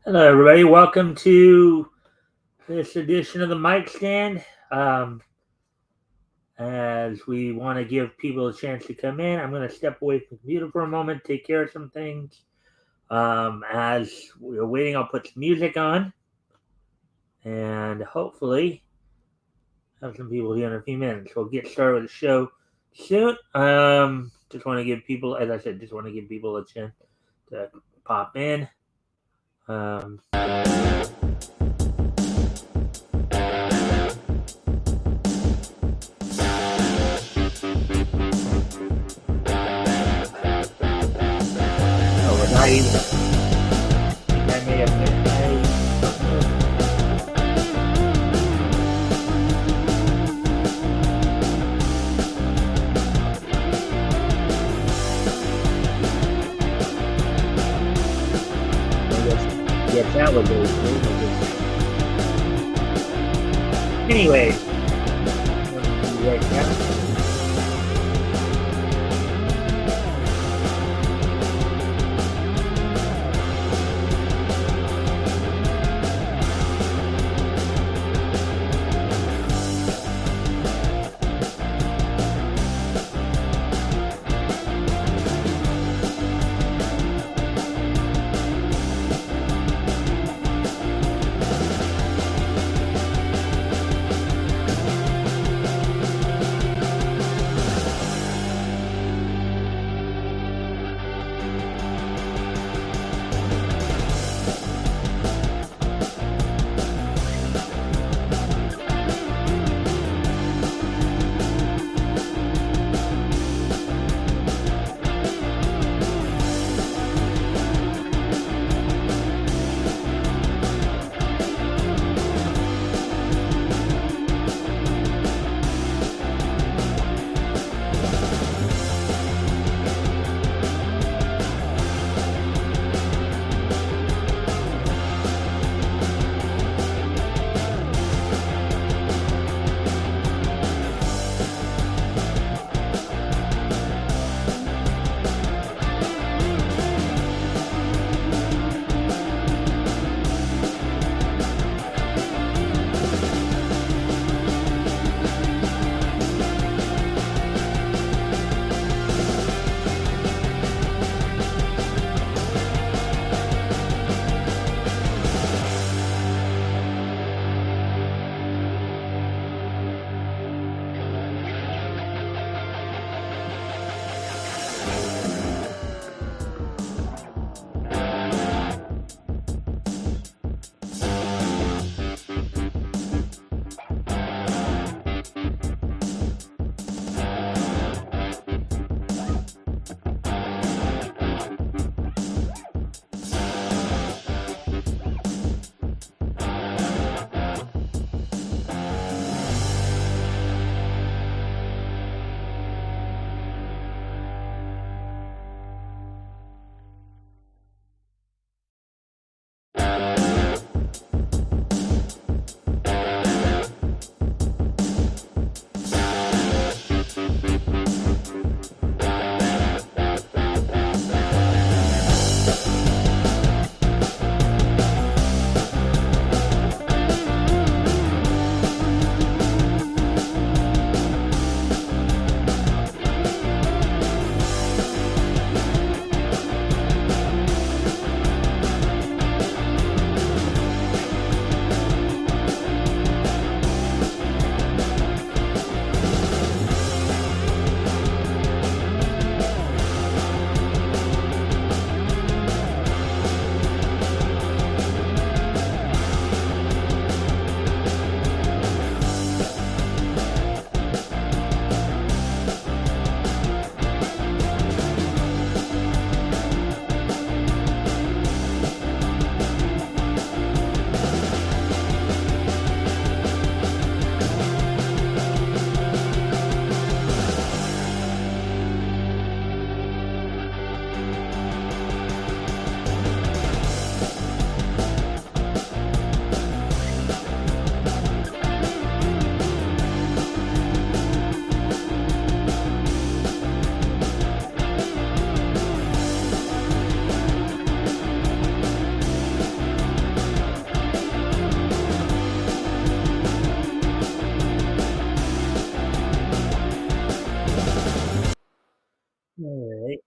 Hello, everybody. Welcome to this edition of the Mikestand. As we want to give people a chance to come in, I'm going to step away from the computer for a moment, take care of some things. As we're waiting, I'll put some music on and hopefully have some people here in a few minutes. We'll get started with the show soon. Just want to give people, as I said, just want to give people a chance to pop in. Um, oh, we're not even. I may have Yes, that was it. Anyway, right now. All right.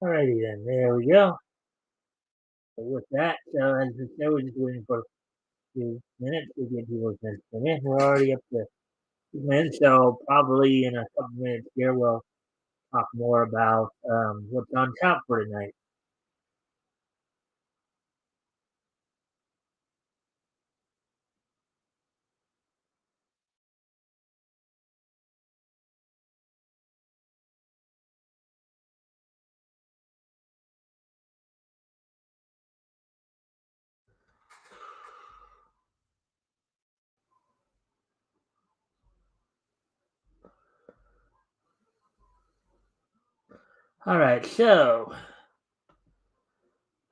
Alrighty then. There we go. So with that, so as I said, we're just waiting for a few minutes to get people's minutes come in. We're already up to 2 minutes, so probably in a couple minutes here we'll talk more about what's on tap for tonight. All right, so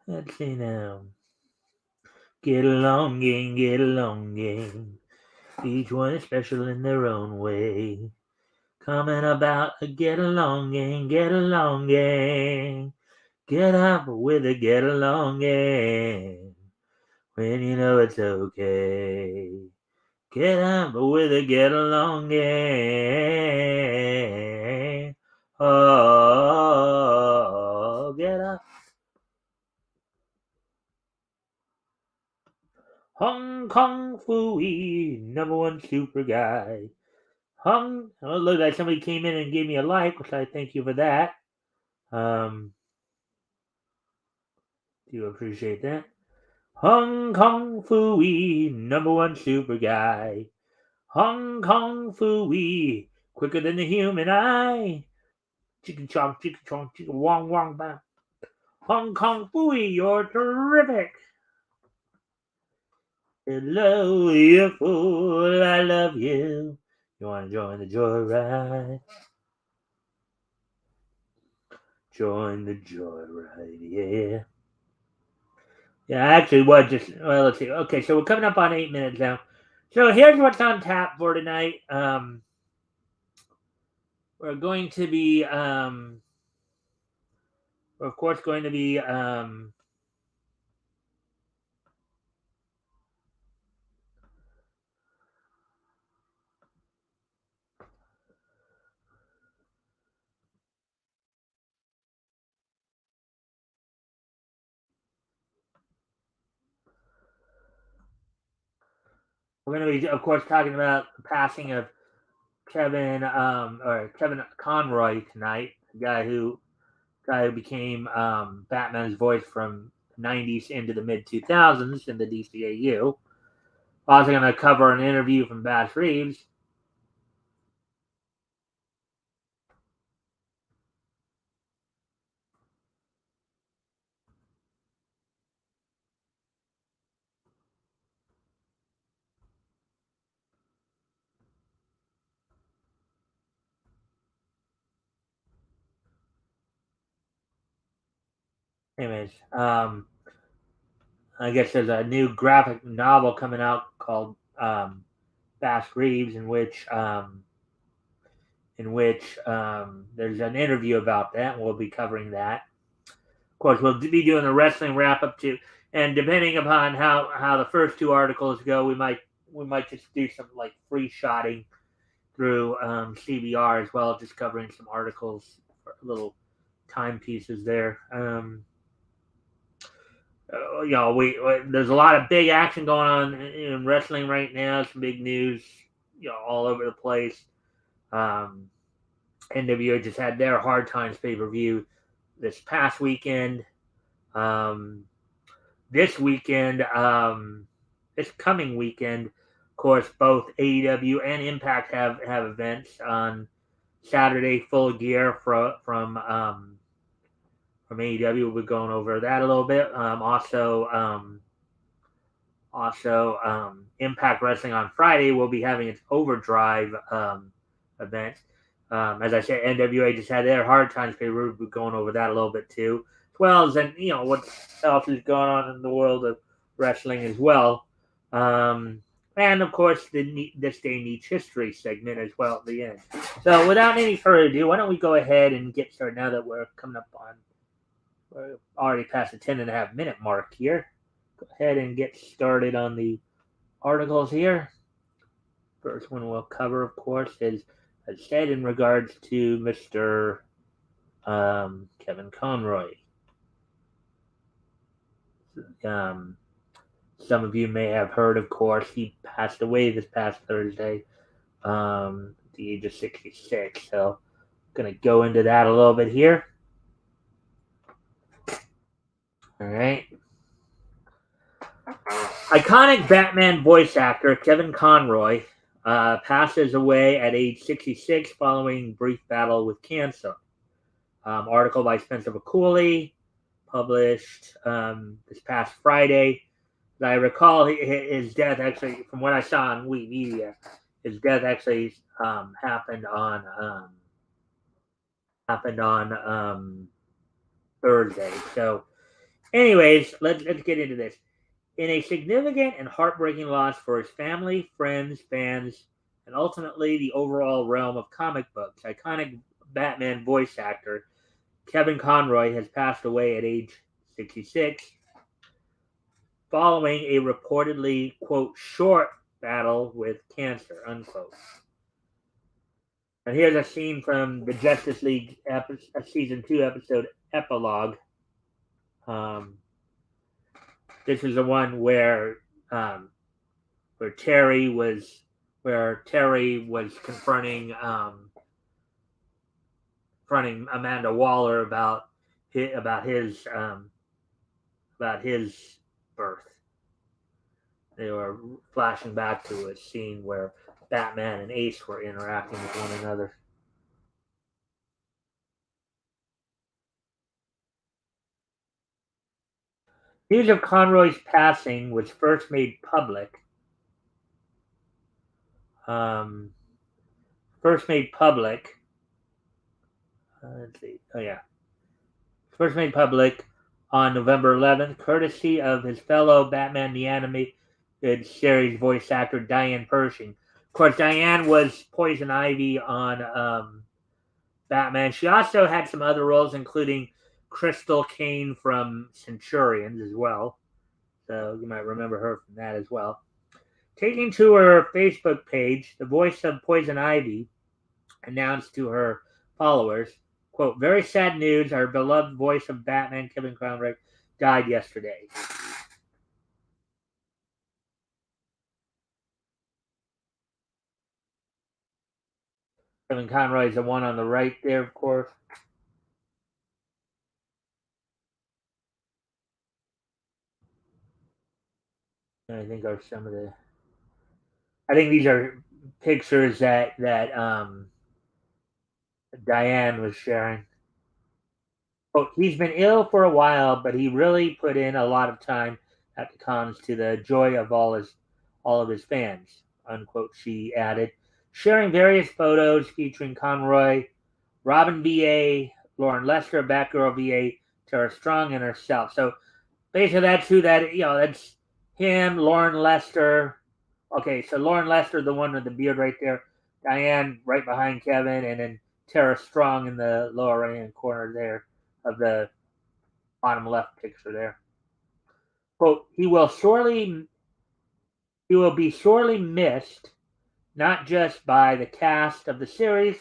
let's see now. Get along, gang, get along, gang. Each one is special in their own way. Coming about a get along, gang, get along, gang. Get up with a get along, gang. When you know it's okay. Get up with a get along, gang. Oh, get up. Hong Kong Fooey, number one super guy. Oh, look like somebody came in and gave me a like, which I thank you for that. Do appreciate that. Hong Kong Fooey, number one super guy. Hong Kong Fooey, quicker than the human eye. Chicken chong, chicken chong, chicken wong wong bang. Hong Kong Fooey, you're terrific. Hello, you fool, I love you. You want to join the joyride? Join the joyride, yeah. Yeah, actually, what just well, let's see. Okay, so we're coming up on 8 minutes now. So here's what's on tap for tonight. We're going to be, we're of course going to be, we're going to be, of course, talking about the passing of Kevin Conroy tonight, the guy who became Batman's voice from the '90s into the mid 2000s in the DCAU. Also going to cover an interview from Bass Reeves. Anyways, I guess there's a new graphic novel coming out called Bass Reeves, in which there's an interview about that. And we'll be covering that. Of course, we'll be doing a wrestling wrap up too, and depending upon how the first two articles go, we might just do some like free shotting through CBR as well, just covering some articles, little timepieces there. We there's a lot of big action going on in wrestling right now. Some big news, all over the place. Um, NWA just had their Hard Times pay per view this past weekend. Um, this weekend, this coming weekend, of course, both AEW and Impact have events on Saturday. Full Gear from AEW. We'll be going over that a little bit. Also, Impact Wrestling on Friday will be having its Overdrive event. As I said, NWA just had their Hard Times pay. We're going over that a little bit too, as well as what else is going on in the world of wrestling as well. Um, and of course, the This Day Needs History segment as well at the end. So, without any further ado, why don't we go ahead and get started now that we're coming up on, we're already past the 10.5 minute mark here. Go ahead and get started on the articles here. First one we'll cover, of course, is as said in regards to Mr. Kevin Conroy. Um, some of you may have heard, of course, he passed away this past Thursday at the age of 66. So, going to go into that a little bit here. All right. Iconic Batman voice actor Kevin Conroy passes away at age 66 following brief battle with cancer. Article by Spencer McCooley, published this past Friday. I recall his death actually, from what I saw on Wii Media, his death actually happened on Thursday. So, anyways, let's get into this. In a significant and heartbreaking loss for his family, friends, fans, and ultimately the overall realm of comic books, iconic Batman voice actor Kevin Conroy has passed away at age 66 following a reportedly, quote, short battle with cancer, unquote. And here's a scene from the Justice League season 2 episode epilogue. This is the one where Terry was confronting Amanda Waller about his birth. They were flashing back to a scene where Batman and Ace were interacting with one another. News of Conroy's passing was first made public. First made public. Let's see. Oh yeah. First made public on November 11th, courtesy of his fellow Batman the Animated Series voice actor Diane Pershing. Of course, Diane was Poison Ivy on Batman. She also had some other roles, including Crystal Kane from Centurions as well. So you might remember her from that as well. Taking to her Facebook page, the voice of Poison Ivy announced to her followers, quote, very sad news, our beloved voice of Batman, Kevin Conroy, died yesterday. Kevin Conroy is the one on the right there, of course. And I think are some of the. I think these are pictures that Diane was sharing. Oh, he's been ill for a while, but he really put in a lot of time at the cons to the joy of all of his fans. Unquote. She added, sharing various photos featuring Conroy, Robin VA, Lauren Lester, Batgirl VA, Tara Strong, and herself. So basically, that's who that's him, Lauren Lester. Okay, so Lauren Lester, the one with the beard right there, Diane right behind Kevin, and then Tara Strong in the lower right hand corner there of the bottom left picture there. Quote, he will be sorely missed, not just by the cast of the series,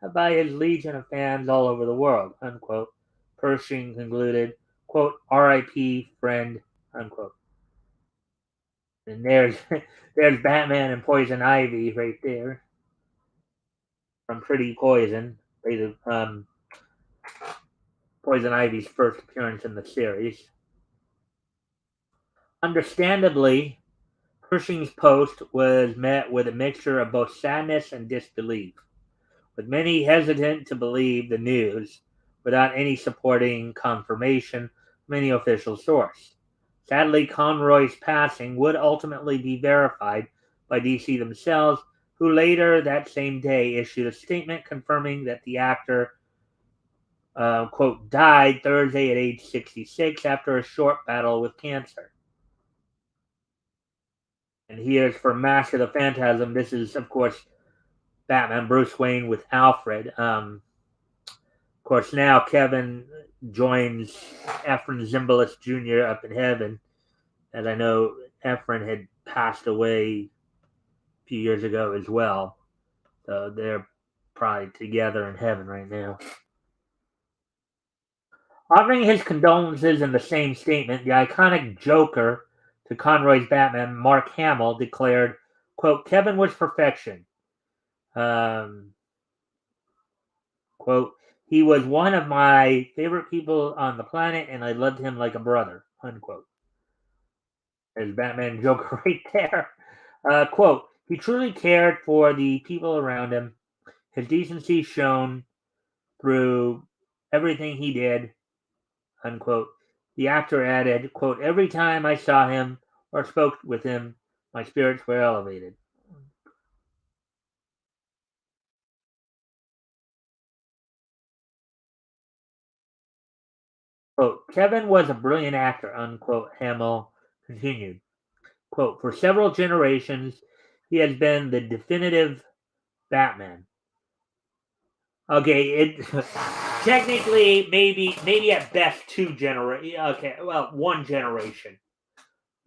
but by his legion of fans all over the world, unquote. Pershing concluded, quote, R.I.P. friend, unquote. And there's Batman and Poison Ivy right there from Pretty Poison. Poison Ivy's first appearance in the series. Understandably, Pershing's post was met with a mixture of both sadness and disbelief, with many hesitant to believe the news without any supporting confirmation from any official source. Sadly, Conroy's passing would ultimately be verified by DC themselves, who later that same day issued a statement confirming that the actor, quote, died Thursday at age 66 after a short battle with cancer. And here's for Mask of the Phantasm. This is, of course, Batman Bruce Wayne with Alfred. Of course, now Kevin joins Efren Zimbalist Jr. up in heaven, as I know Efren had passed away a few years ago as well. So they're probably together in heaven right now. Offering his condolences in the same statement, the iconic Joker to Conroy's Batman, Mark Hamill, declared, quote, Kevin was perfection. Um, quote, he was one of my favorite people on the planet, and I loved him like a brother, unquote. There's Batman and Joker right there. Quote, he truly cared for the people around him. His decency shone through everything he did, unquote. The actor added, quote, every time I saw him or spoke with him, my spirits were elevated. Quote, Kevin was a brilliant actor, unquote, Hamill continued. Quote, for several generations, he has been the definitive Batman. Okay, it technically maybe at best two generation. Okay, well, one generation,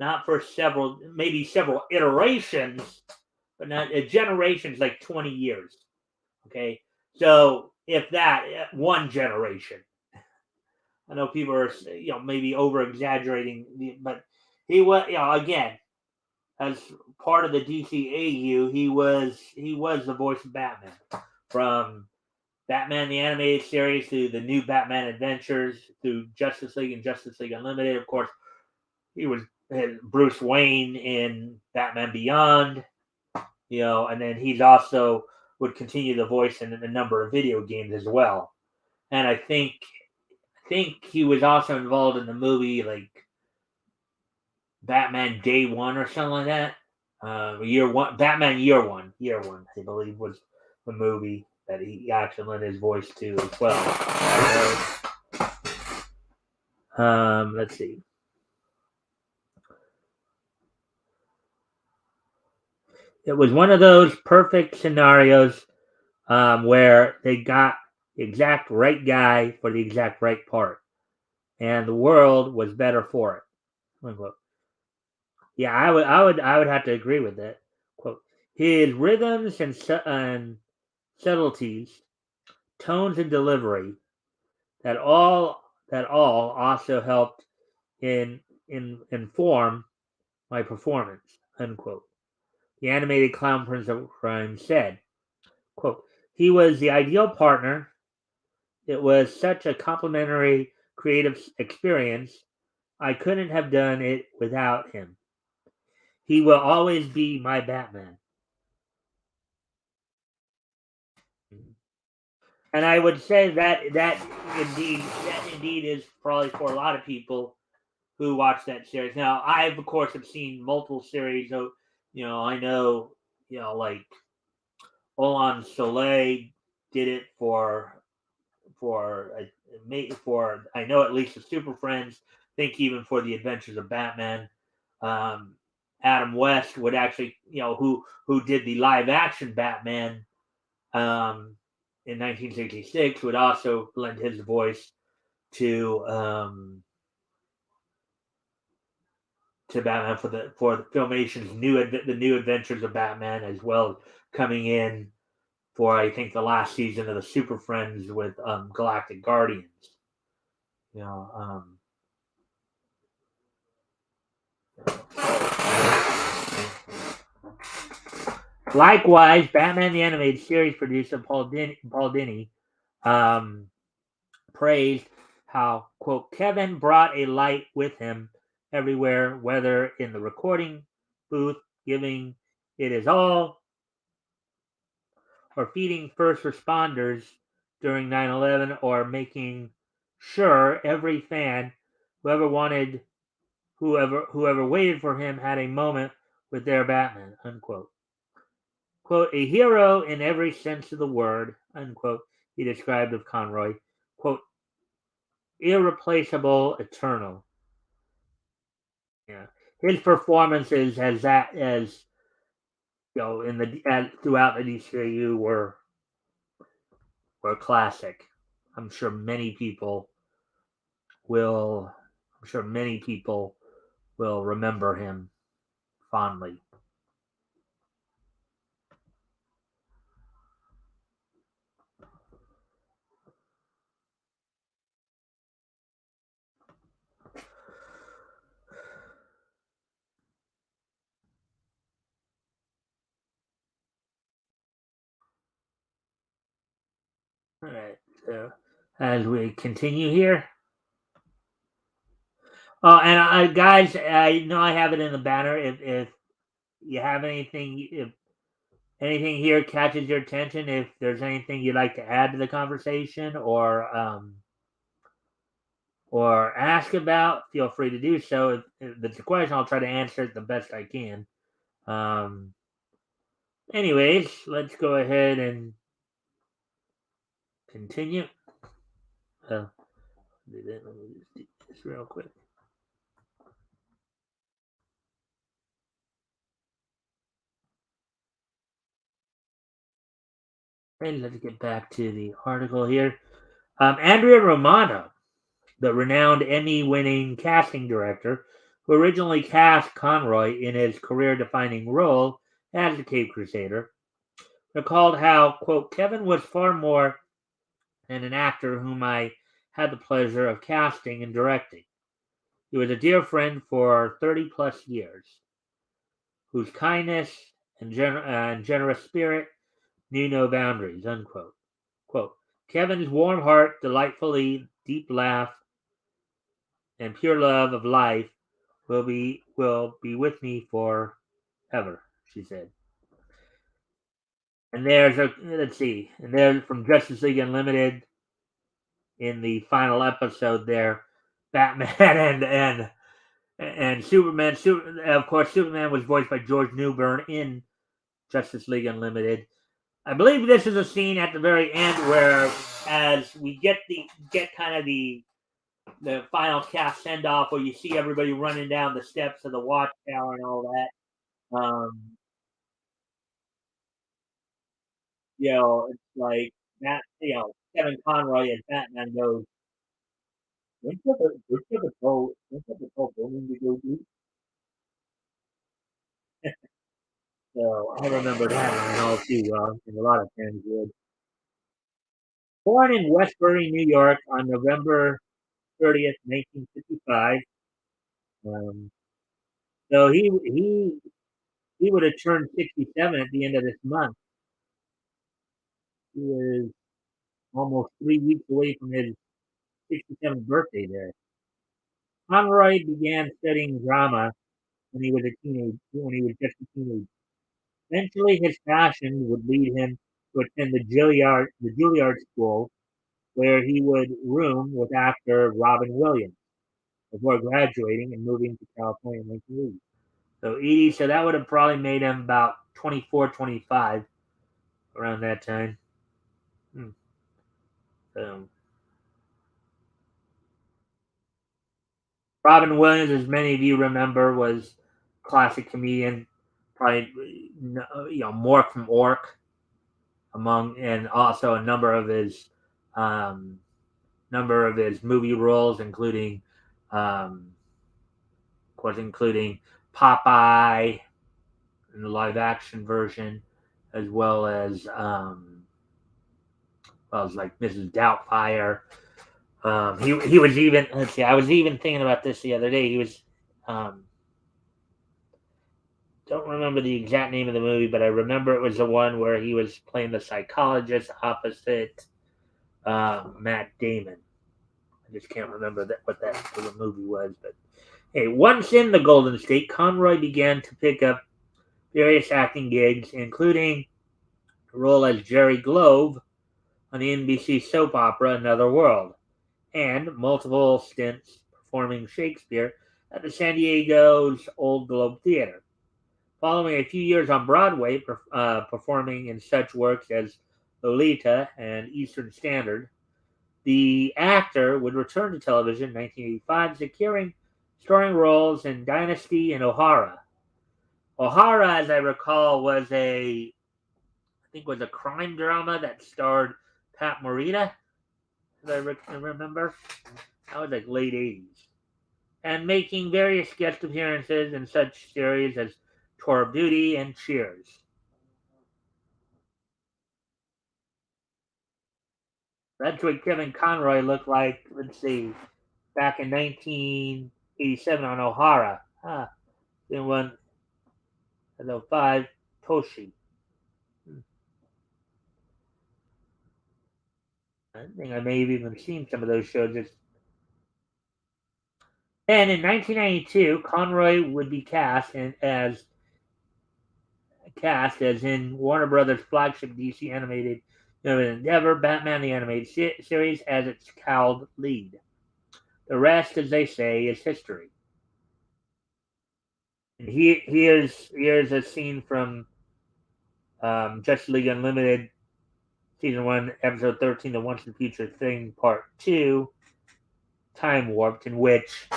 not for several, maybe several iterations, but not generations like 20 years. Okay, so if that one generation, I know people are maybe over exaggerating, but he was again as part of the DCAU, he was the voice of Batman from Batman the Animated Series to the new Batman Adventures through Justice League and Justice League Unlimited. Of course, he was Bruce Wayne in Batman Beyond, and then he's also would continue the voice in a number of video games as well. And I think he was also involved in the movie like Batman Day One or something like that. Year One, Batman Year One, I believe was the movie that he actually lent his voice to as well. Let's see. It was one of those perfect scenarios where they got the exact right guy for the exact right part, and the world was better for it. Unquote. Yeah, I would have to agree with that. Quote: his rhythms and subtleties, tones and delivery that all also helped inform my performance. Unquote. The animated clown prince of crime said, quote, he was the ideal partner. It was such a complimentary creative experience. I couldn't have done it without him. He will always be my Batman. And I would say that indeed is probably for a lot of people who watch that series. Now, I of course have seen multiple series. So, I know, like Olan Soleil did it for for I know at least the Super Friends. Think even for the Adventures of Batman. Um, Adam West would actually, who did the live action Batman um, in 1966, would also lend his voice to Batman for the Filmation's the new Adventures of Batman, as well as coming in for I think the last season of the Super Friends with Galactic Guardians. You know, likewise, Batman the Animated Series producer Paul Dini um, praised how, quote, Kevin brought a light with him everywhere, whether in the recording booth, giving it his all, or feeding first responders during 9/11, or making sure every fan, whoever wanted, whoever waited for him, had a moment with their Batman, unquote. Quote, a hero in every sense of the word, unquote, he described of Conroy. Quote, irreplaceable, eternal. Yeah. his performances as in the throughout the DCU were classic. I'm sure many people will. I'm sure many people will remember him fondly. All right. So as we continue here, oh, and guys, I know I have it in the banner. If you have anything, if anything here catches your attention, if there's anything you'd like to add to the conversation or ask about, feel free to do so. If it's a question, I'll try to answer it the best I can. Um, anyways, let's go ahead and continue. Let me just do this real quick. And let's get back to the article here. Andrea Romano, the renowned Emmy-winning casting director, who originally cast Conroy in his career-defining role as the Cape Crusader, recalled how, quote, Kevin was far more than an actor whom I had the pleasure of casting and directing. He was a dear friend for 30 plus years, whose kindness and generous spirit knew no boundaries, unquote. Quote, Kevin's warm heart, delightfully deep laugh, and pure love of life will be with me forever, she said. And there's a let's see, and there's from Justice League Unlimited in the final episode there, Batman and Superman. Of course, Superman was voiced by George Newbern in Justice League Unlimited. I believe this is a scene at the very end where, as we get kind of the final cast send off, where you see everybody running down the steps of the watchtower and all that. It's like that. Kevin Conroy as Batman goes, "What's the building to go do?" So I remember that one all too well, and a lot of fans would. Born in Westbury, New York, on November 30th, 1955. Um, so he would have turned 67 at the end of this month. He was almost 3 weeks away from his 67th birthday there. Conroy began studying drama when he was just a teenager. Eventually, his passion would lead him to attend the Juilliard School, where he would room with actor Robin Williams before graduating and moving to California in 1980. So that would have probably made him about 24, 25 around that time. Hmm. So Robin Williams, as many of you remember, was classic comedian, probably Mork from Ork, and also a um, number of his movie roles, um, of course, including Popeye in the live action version, as well as like Mrs. Doubtfire. He was even, let's see, I was even thinking about this the other day. He was don't remember the exact name of the movie, but I remember it was the one where he was playing the psychologist opposite Matt Damon. I just can't remember what that particular movie was. But hey, once in the Golden State, Conroy began to pick up various acting gigs, including a role as Jerry Glove on the NBC soap opera Another World, and multiple stints performing Shakespeare at the San Diego's Old Globe Theater. Following a few years on Broadway, performing in such works as Lolita and Eastern Standard, the actor would return to television in 1985, securing starring roles in Dynasty and O'Hara. O'Hara, as I recall, was a crime drama that starred Pat Morita, as I remember. That was like late 80s. And making various guest appearances in such series as Tour of Duty and Cheers. That's what Kevin Conroy looked like, let's see, back in 1987 on O'Hara. Then one, 5, Toshi. I think I may have even seen some of those shows. And in 1992, Conroy would be cast as in Warner Brothers' flagship DC animated Endeavor, Batman the Animated Series, as its cowled lead. The rest, as they say, is history. And here's a scene from Justice League Unlimited, Season 1, Episode 13, The Once and Future Thing, Part 2, Time Warped, in which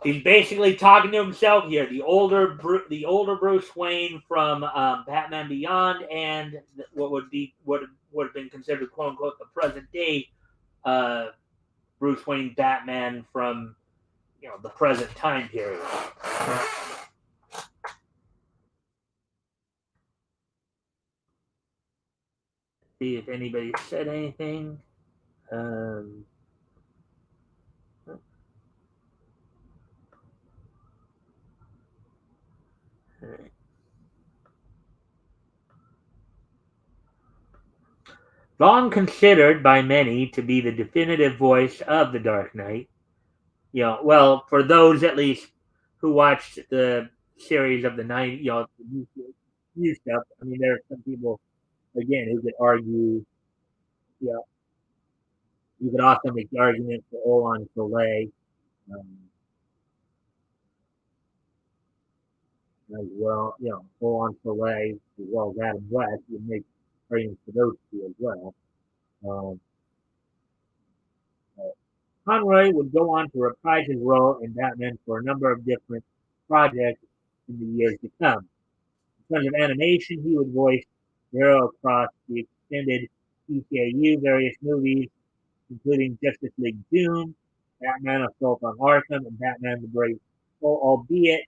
he's basically talking to himself here. The older Bruce Wayne from Batman Beyond, and what would have been considered "quote unquote" the present day uh, Bruce Wayne Batman from the present time period. See if anybody said anything. Um, Long considered by many to be the definitive voice of the Dark Knight, well, for those at least who watched the series of the night, new stuff. I mean, there are some people again who could argue, you know, you could also make the argument for Olan Soleil as well. Olan Soleil as well as Adam West. You make arguments for those two as well. Um, Conroy would go on to reprise his role in Batman for a number of different projects in the years to come. In terms of animation, he would voice the hero across the extended DCAU, various movies, including Justice League Doom, Batman Assault on Arkham, and Batman the Brave Soul, albeit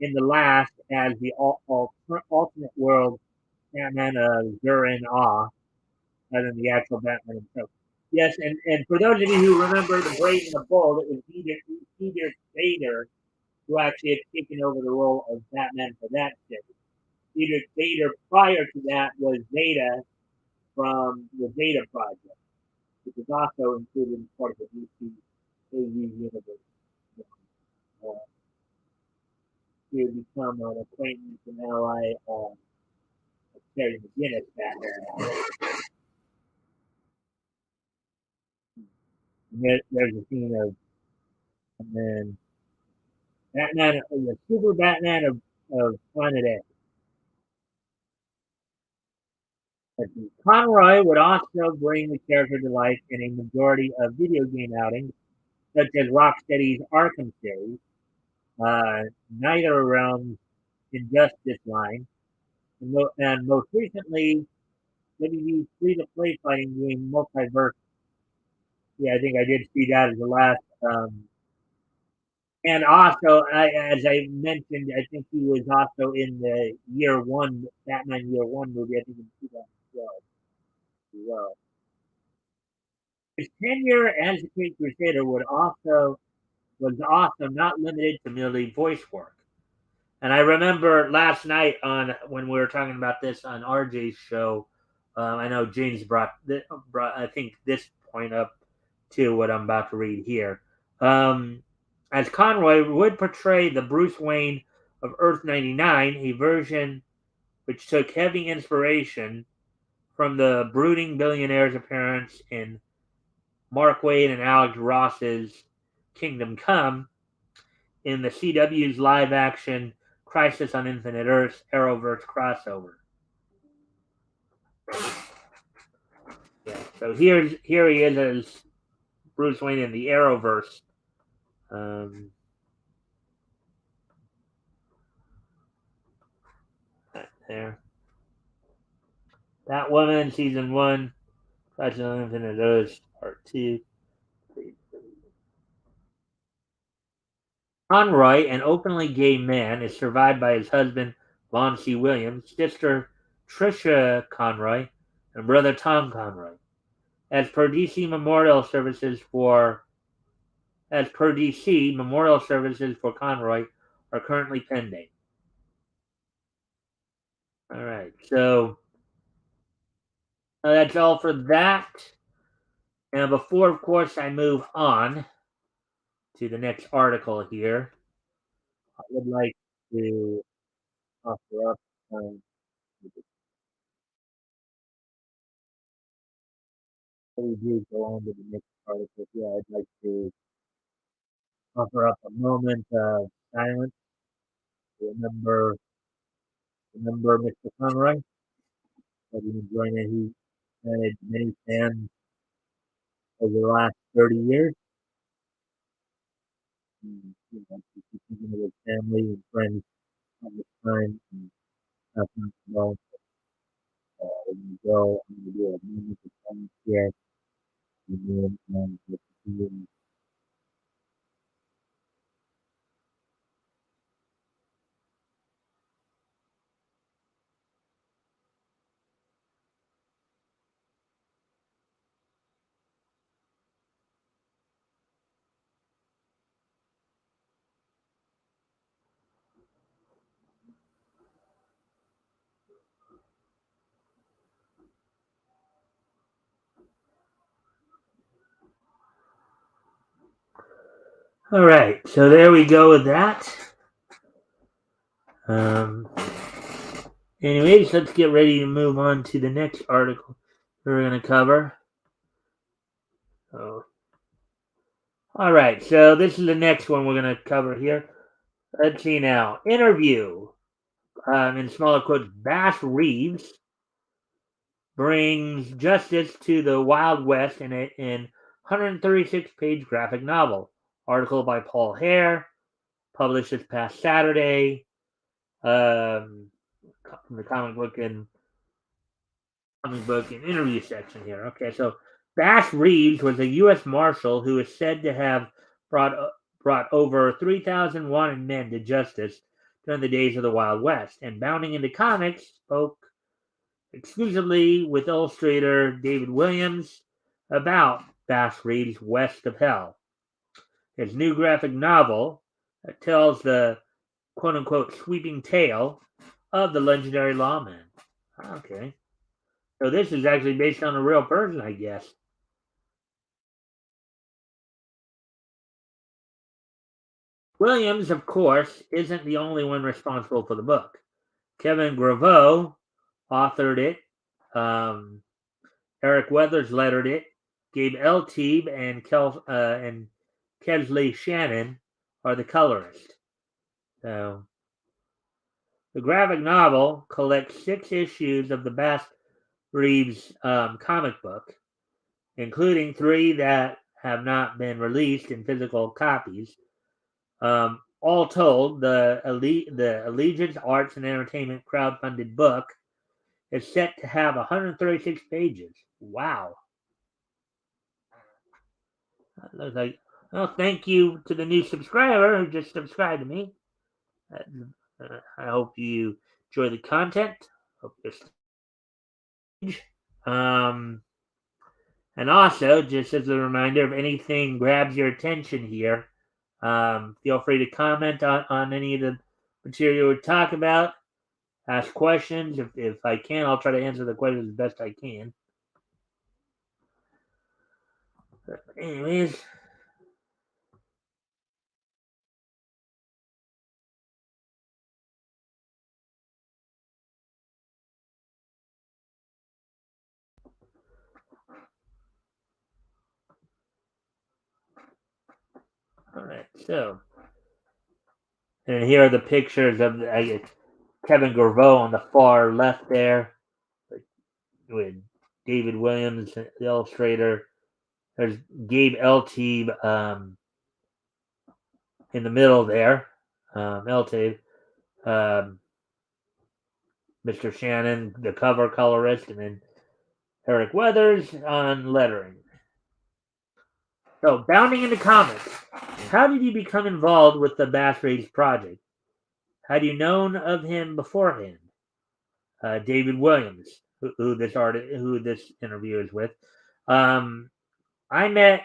in the last as the alternate world Batman of Zurin Ah, rather than the actual Batman himself. Yes, and for those of you who remember The Brave and the Bold, it was Peter Vader who actually had taken over the role of Batman for that series. Peter Vader prior to that was Zeta from the Zeta Project, which is also included as part of the DC AU universe. Uh, to become an acquaintance and ally of Terry McGinnis Batman. And there's a scene of and then Batman, the Super Batman of Planet A. Conroy would also bring the character to life in a majority of video game outings, such as Rocksteady's Arkham series, Neither Realms Injustice line, and most recently, WWE's free-to-play fighting game Multiverse. Yeah, I think I did see that as the last. And also, as I mentioned, I think he was also in the Year One Batman Year One movie. I think in 2012 as well. His tenure as the Caped Crusader was also not limited to merely voice work. And I remember last night when we were talking about this on RJ's show. I know James brought I think this point up to what I'm about to read here. As Conroy would portray the Bruce Wayne of Earth 99, a version which took heavy inspiration from the brooding billionaire's appearance in Mark Waid and Alex Ross's Kingdom Come in the CW's live action Crisis on Infinite Earths Arrowverse crossover. Yeah, so here he is as Bruce Wayne in the Arrowverse Um, there. That Woman, Season 1. Fragile Infinite Earth, Part 2. Conroy, an openly gay man, is survived by his husband, Vaughn C. Williams, sister Tricia Conroy, and brother Tom Conroy. As per DC, memorial services for Conroy are currently pending. All right, so that's all for that. Now, before, of course, I move on to the next article here, I would like to offer up. Um, Before we do go on to the next article here, I'd like to offer up a moment of silence to remember Mr. Conroy. I've been enjoying it. He had many fans over the last 30 years. And, he's thinking of his family and friends at this time. And that's not well. When we go, I'm going to do a moment of silence here. And then, we'll continue. All right, so there we go with that. Um, Anyways, let's get ready to move on to the next article we're going to cover. So, all right, so this is the next one we're going to cover here. Let's see now. Interview, in smaller quotes, Bass Reeves brings justice to the Wild West in a 136-page graphic novel. Article by Paul Hare, published this past Saturday. From the comic book and interview section here. Okay, so Bass Reeves was a U.S. Marshal who is said to have brought brought over 3,000 wanted men to justice during the days of the Wild West, and Bounding into Comics spoke exclusively with illustrator David Williams about Bass Reeves' West of Hell. His new graphic novel tells the quote unquote sweeping tale of the legendary lawman. Okay. So this is actually based on a real person, I guess. Williams, of course, isn't the only one responsible for the book. Kevin Graveau authored it. Eric Weathers lettered it. Gabe Elteeb and Kesley Shannon are the colorists. So the graphic novel collects 6 issues of the Bass Reeves comic book, including 3 that have not been released in physical copies. All told, the Allegiance Arts and Entertainment crowdfunded book is set to have 136 pages. Wow. Looks like, well, thank you to the new subscriber who just subscribed to me. I hope you enjoy the content. Hope you're um, and also, just as a reminder, if anything grabs your attention here, feel free to comment on any of the material we talk about. Ask questions. If I can, I'll try to answer the questions as best I can. But anyways, all right. So, and here are the pictures of Kevin Graveau on the far left there, with David Williams, the illustrator. There's Gabe Elteeb, in the middle there, melted. Um, Mr. Shannon, the cover colorist, and then Eric Weathers on lettering. So, bounding into comics, how did you become involved with the Bass Race project? Had you known of him beforehand? David Williams, who this interview is with. Um, I met,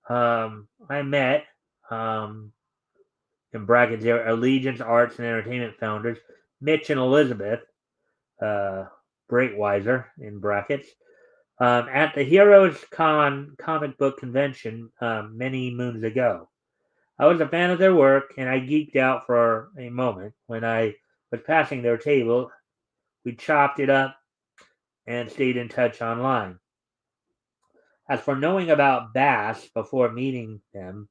I met, um, in brackets there, Allegiance Arts and Entertainment founders, Mitch and Elizabeth, uh, Breitweiser in brackets, at the Heroes Con comic book convention many moons ago. I was a fan of their work, and I geeked out for a moment when I was passing their table. We chopped it up and stayed in touch online. As for knowing about Bass before meeting them,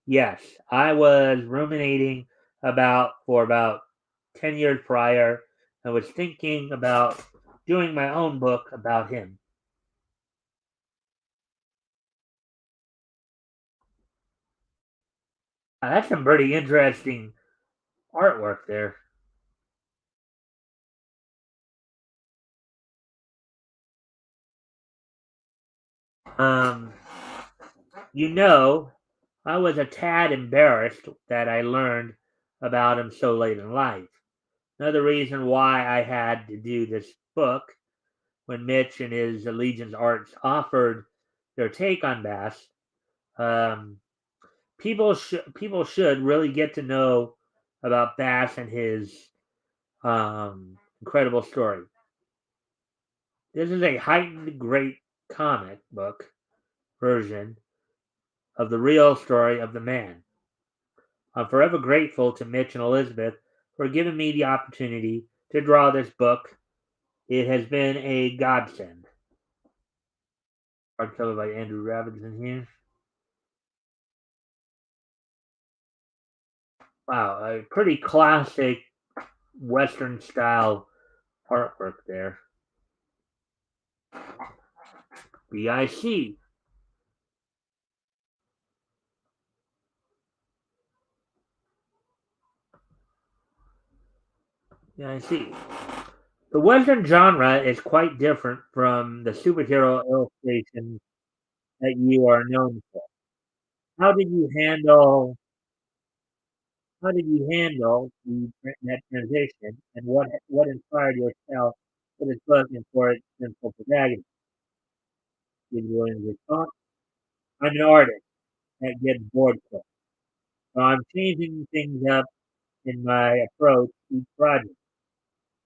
yes, I was ruminating about 10 years prior and was thinking about doing my own book about him. That's some pretty interesting artwork there. Um, you know, I was a tad embarrassed that I learned about him so late in life. Another reason why I had to do this book when Mitch and his Allegiance Arts offered their take on Bass. Um, people should really get to know about Bass and his incredible story. This is a heightened great comic book version of the real story of the man. I'm forever grateful to Mitch and Elizabeth for giving me the opportunity to draw this book. It has been a godsend. Hardcover by Andrew Robinson here. Wow, a pretty classic Western style artwork there. BIC. BIC. The Western genre is quite different from the superhero illustrations that you are known for. How did you handle that transition, and what inspired yourself for this book and for its simple protagonist? Did Williams respond? I'm an artist that gets bored quick, so I'm changing things up in my approach each project.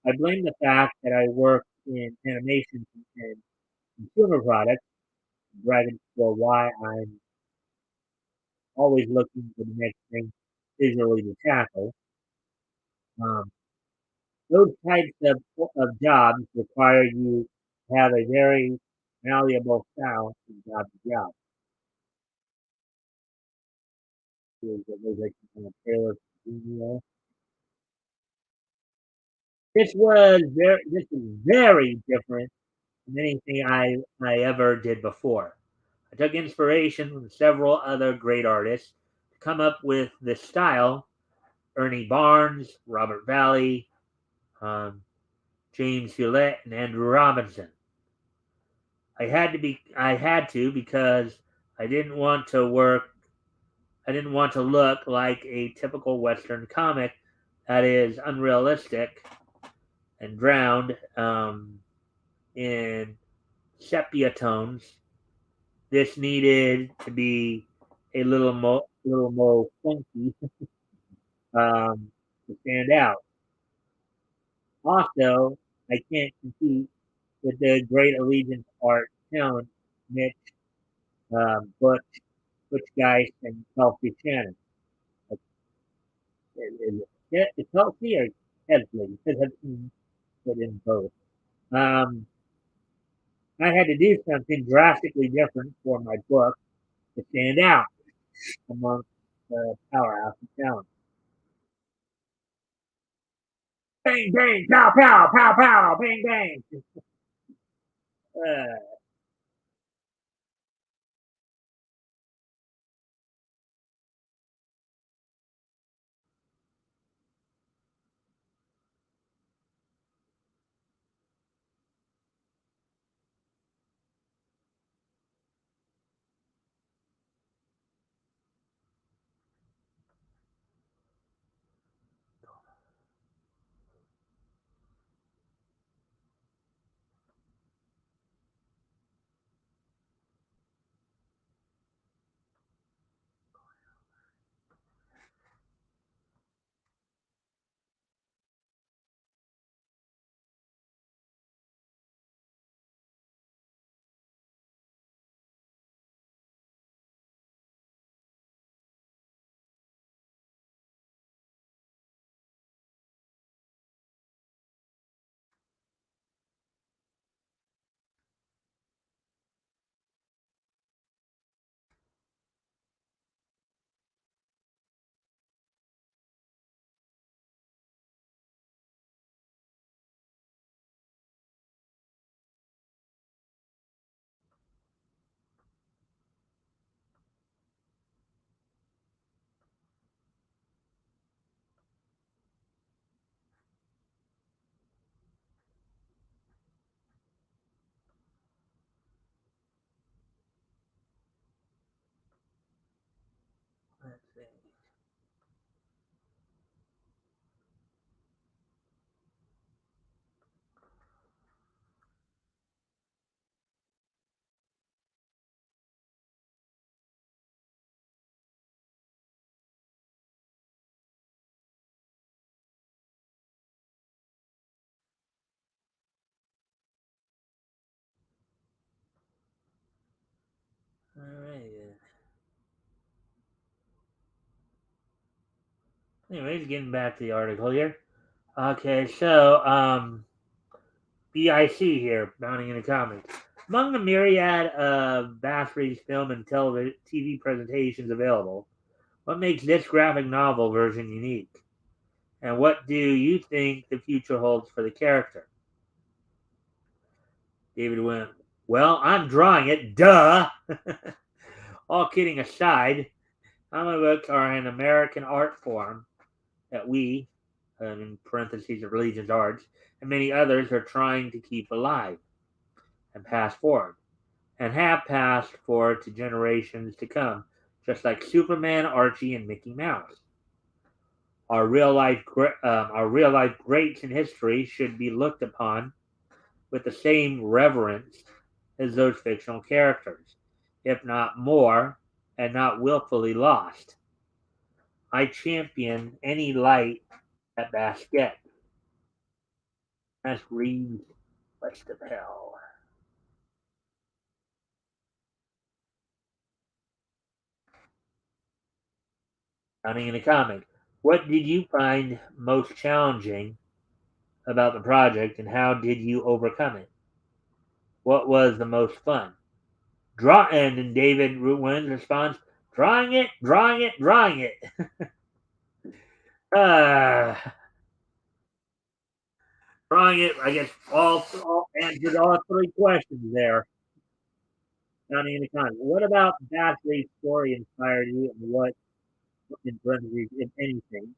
I blame the fact that I work in animation and consumer products, bragging for why I'm always looking for the next thing visually to tackle. Um, those types of jobs require you to have a very malleable style from job to job. This is very different than anything I ever did before. I took inspiration from several other great artists to come up with this style. Ernie Barnes, Robert Valley, um, James Hewlett, and Andrew Robinson. I had to because I didn't want to work I didn't want to look like a typical Western comic that is unrealistic and drowned in sepia tones. This needed to be a little more funky to stand out. Also, I can't compete with the great Allegiance art talent, Mitch, Butch, Geist, and Kelsey Shannon. It's Kelsey or Kesley? Because I've seen it in both. Um, I had to do something drastically different for my book to stand out amongst the powerhouse of talent. Bang, bang, pow, pow, pow, pow, bang, bang. Uh, Anyways, getting back to the article here. Okay, so BIC here, Bounding into Comics. Among the myriad of Basri's film and TV presentations available, what makes this graphic novel version unique? And what do you think the future holds for the character? David went, well, I'm drawing it, duh! All kidding aside, comic books are an American art form that we, in parentheses of religions arts, and many others are trying to keep alive and pass forward, and have passed forward to generations to come, just like Superman, Archie, and Mickey Mouse. Our real life greats in history should be looked upon with the same reverence as those fictional characters, if not more, and not willfully lost. I champion any light at basket. As reads West of Hell. Counting in a comic. What did you find most challenging about the project and how did you overcome it? What was the most fun? Draw and then David Ruin's response, drawing it, drawing it. Uh drawing it, I guess all answered all three questions there. Counting in a comic. What about Basley's story inspired you and what in parentheses, if anything,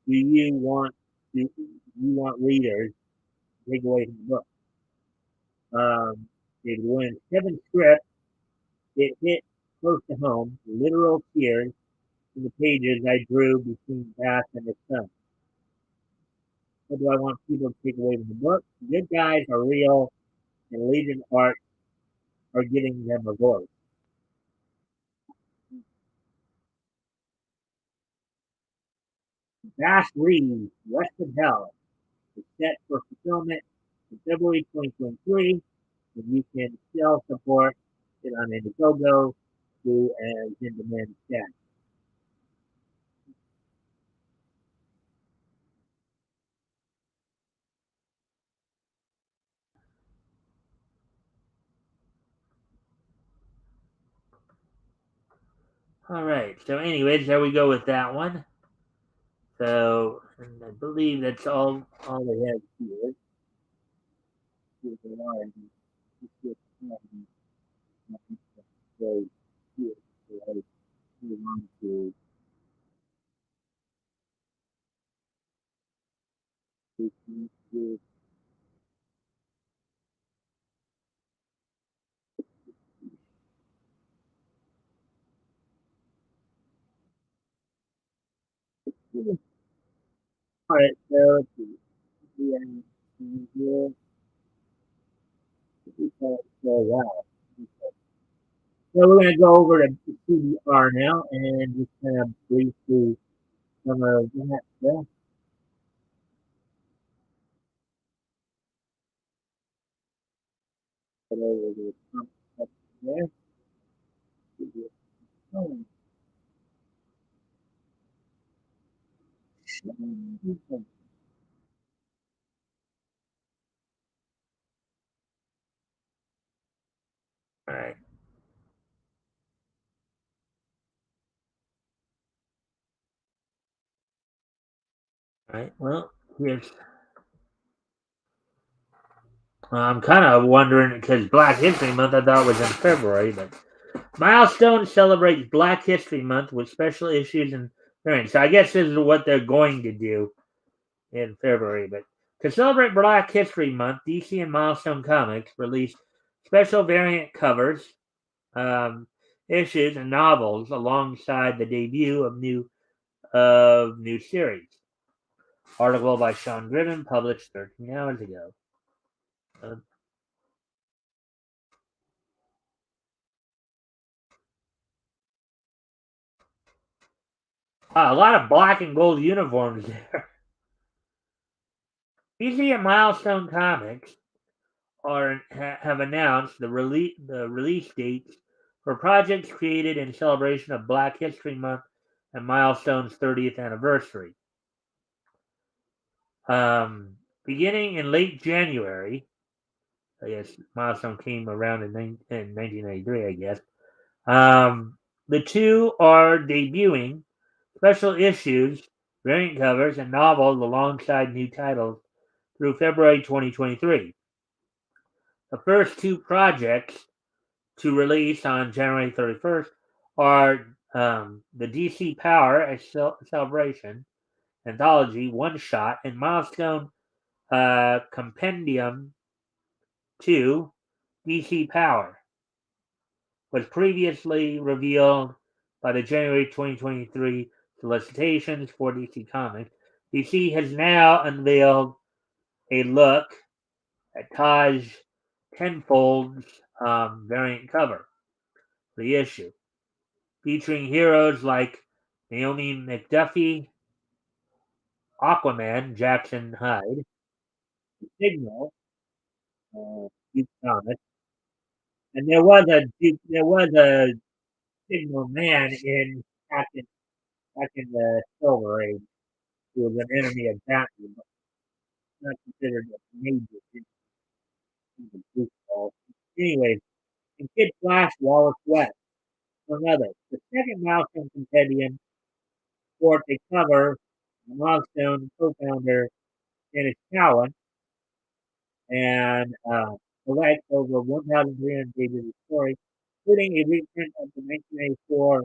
do you want readers to take away from the book? David Williams. Kevin's script, it hit close to home, literal tears in the pages I drew between Bass and his son. What do I want people to take away from the book? The good guys are real, and Legion Art are giving them a voice. Bass Reeves, West of Hell, is set for fulfillment in February 2023, and you can still support it on Indiegogo through as in demand status. All right. So, anyways, there we go with that one. So, and I believe that's all they have here. All right. So, let's see. Yeah, yeah, so, wow. So, we're going to go over to CDR now and just kind of brief through some of that stuff. Over the there. All right. All right. Well, here's. I'm kind of wondering because Black History Month I thought was in February, but Milestone celebrates Black History Month with special issues and variants. So I guess this is what they're going to do in February. But to celebrate Black History Month, DC and Milestone Comics released special variant covers, um, issues, and novels alongside the debut of new series. Article by Sean Griffin, published 13 hours ago. Uh, a lot of black and gold uniforms there. DC and Milestone Comics have announced the release dates for projects created in celebration of Black History Month and Milestone's 30th anniversary. Beginning in late January, I guess Milestone came around in 1993, I guess. The two are debuting special issues, variant covers, and novels alongside new titles through February 2023. The first two projects to release on January 31st are the DC Power a Celebration Anthology One Shot and Milestone Compendium 2 DC Power was previously revealed by the January 2023 solicitations for DC Comics. DC has now unveiled a look at Taj Tenfold's variant cover for the issue, featuring heroes like Naomi McDuffie, Aquaman, Jackson Hyde, Signal, Duke Thomas, and there was a Signal man in back in the Silver Age who was an enemy of Batman, but not considered a major in the goofball. Anyways, and Kid Flash, Wallace West, among others. The second Milestone Compendium sports a cover by Milestone co-founder Dennis Cowan and collects over 1,300 pages of story, including a reprint of the 1984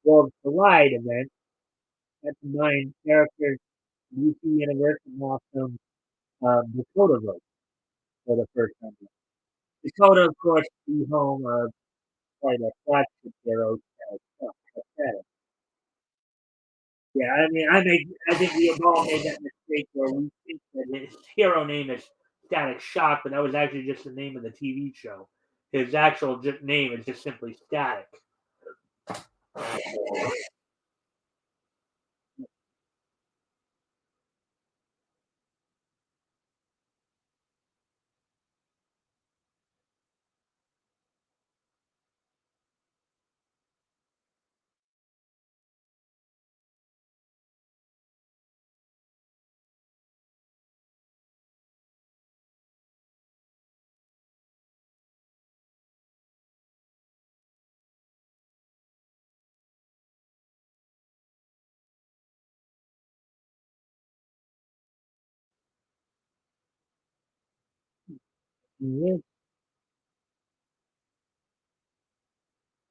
Worlds Collide event that combined characters from DC Universe and Milestone Dakota wrote for the first time. Dakota, of course, the home of probably the flagship hero, Static. Yeah, I mean, I think we have all made that mistake where we think that his hero name is Static Shock, but that was actually just the name of the TV show. His actual name is just simply Static. Mhm.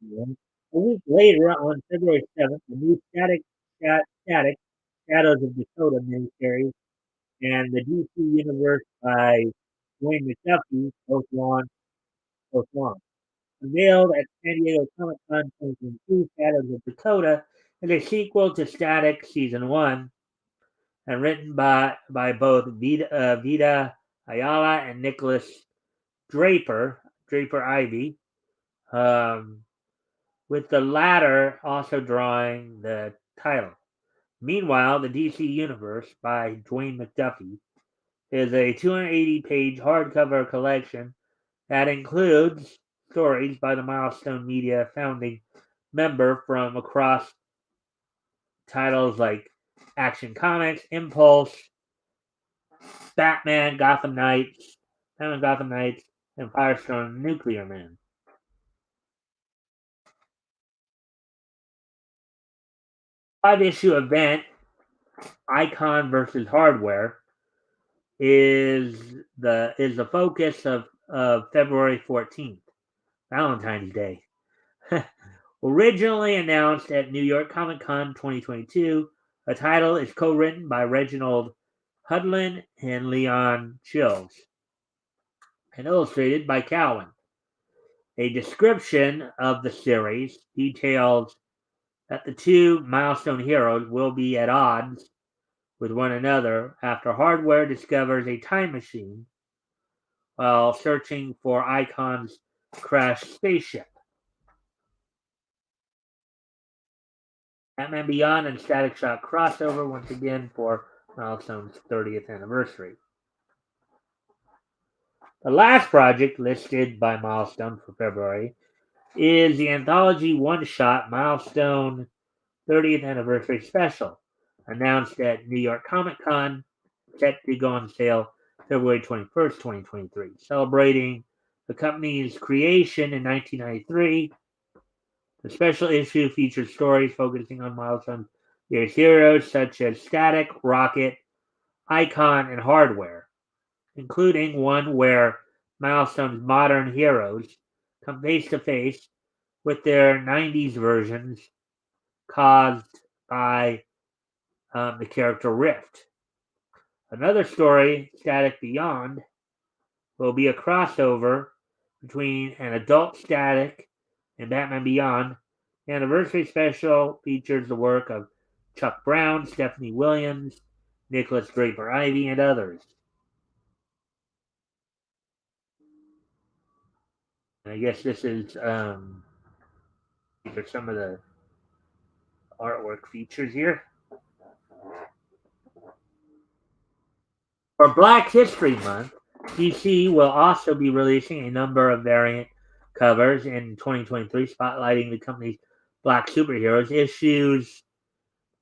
Yeah. A week later, on February 7th, the new Static Shadows of Dakota miniseries and the DC Universe by Dwayne McDuffie both launched. Unveiled at San Diego Comic-Con 2022, Shadows of Dakota is a sequel to Static Season 1 and written by both Vida Ayala and Nicholas Draper Ivy, um, with the latter also drawing the title. Meanwhile, the DC Universe by Dwayne McDuffie is a 280-page hardcover collection that includes stories by the Milestone Media founding member from across titles like Action Comics, Impulse, Batman, Gotham Knights, and Firestorm Nuclear Man. Five-issue event, Icon versus Hardware, is the focus of February 14th, Valentine's Day. Originally announced at New York Comic Con 2022, the title is co-written by Reginald Hudlin and Leon Chills, and illustrated by Cowan. A description of the series details that the two Milestone heroes will be at odds with one another after Hardware discovers a time machine while searching for Icon's crashed spaceship. Batman Beyond and Static Shock crossover once again for Milestone's 30th anniversary. The last project listed by Milestone for February is the anthology one-shot Milestone 30th anniversary special, announced at New York Comic Con, set to go on sale February 21st, 2023. Celebrating the company's creation in 1993, the special issue features stories focusing on Milestone year's heroes such as Static, Rocket, Icon, and Hardware, including one where Milestone's modern heroes come face to face with their 90s versions caused by the character Rift. Another story, Static Beyond, will be a crossover between an adult Static and Batman Beyond. The anniversary special features the work of Chuck Brown, Stephanie Williams, Nicholas Draper Ivey, and others. And I guess this is these are some of the artwork features here. For Black History Month, DC will also be releasing a number of variant covers in 2023, spotlighting the company's Black superheroes. Issues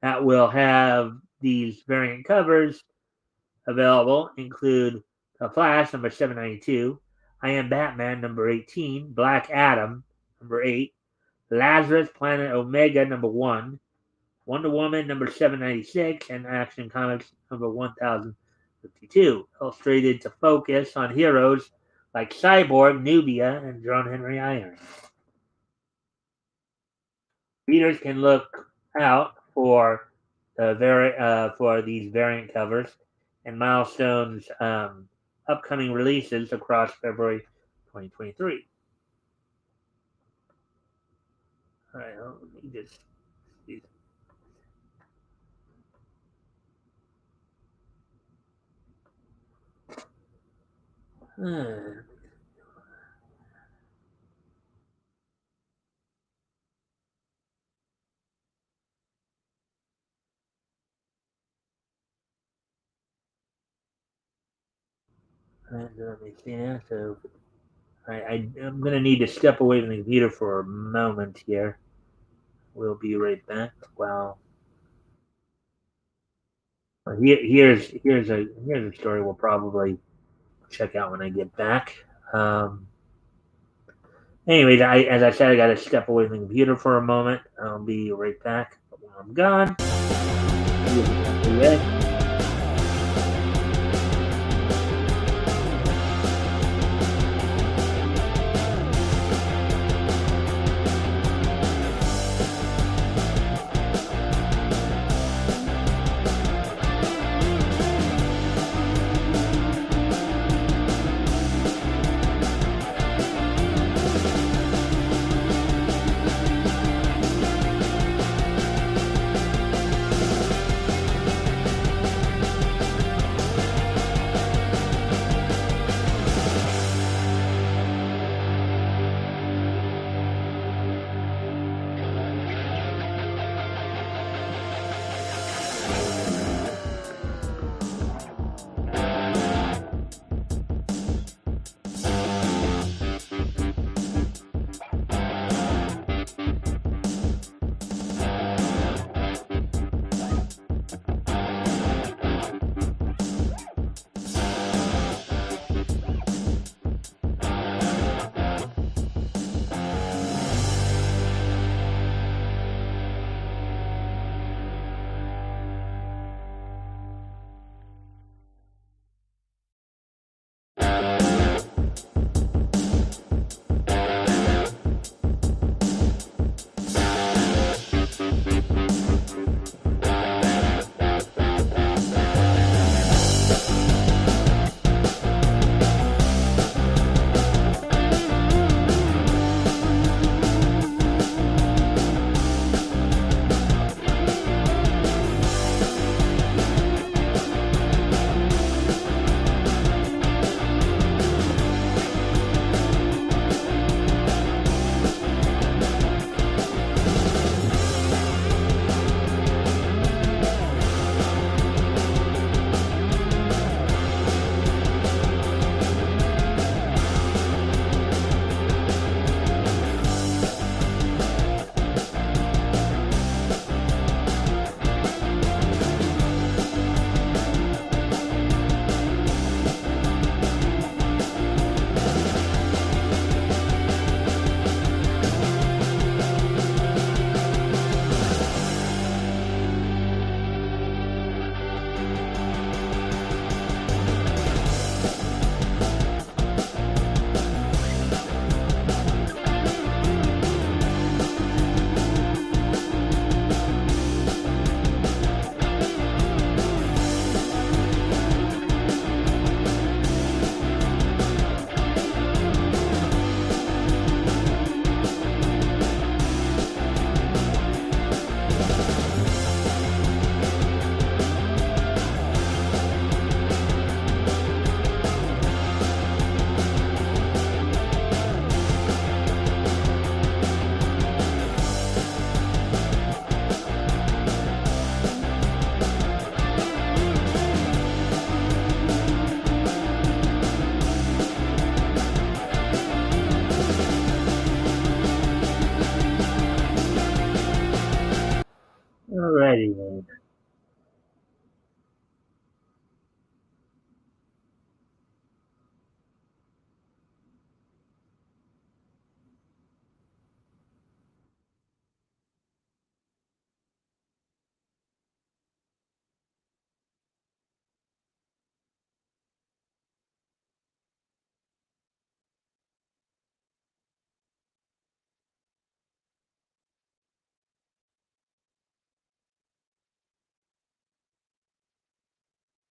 that will have these variant covers available include The Flash, number 792, I Am Batman, number 18, Black Adam, number 8, Lazarus Planet Omega, number 1, Wonder Woman, number 796, and Action Comics, number 1052, illustrated to focus on heroes like Cyborg, Nubia, and John Henry Irons. Readers can look out for these variant covers and Milestone's upcoming releases across February 2023. All right, let me just see. Let me see now. So I'm going to need to step away from the computer for a moment here. We'll be right back. Wow. Here's a story we'll probably check out when I get back. Anyways, as I said, I got to step away from the computer for a moment. I'll be right back. But when I'm gone,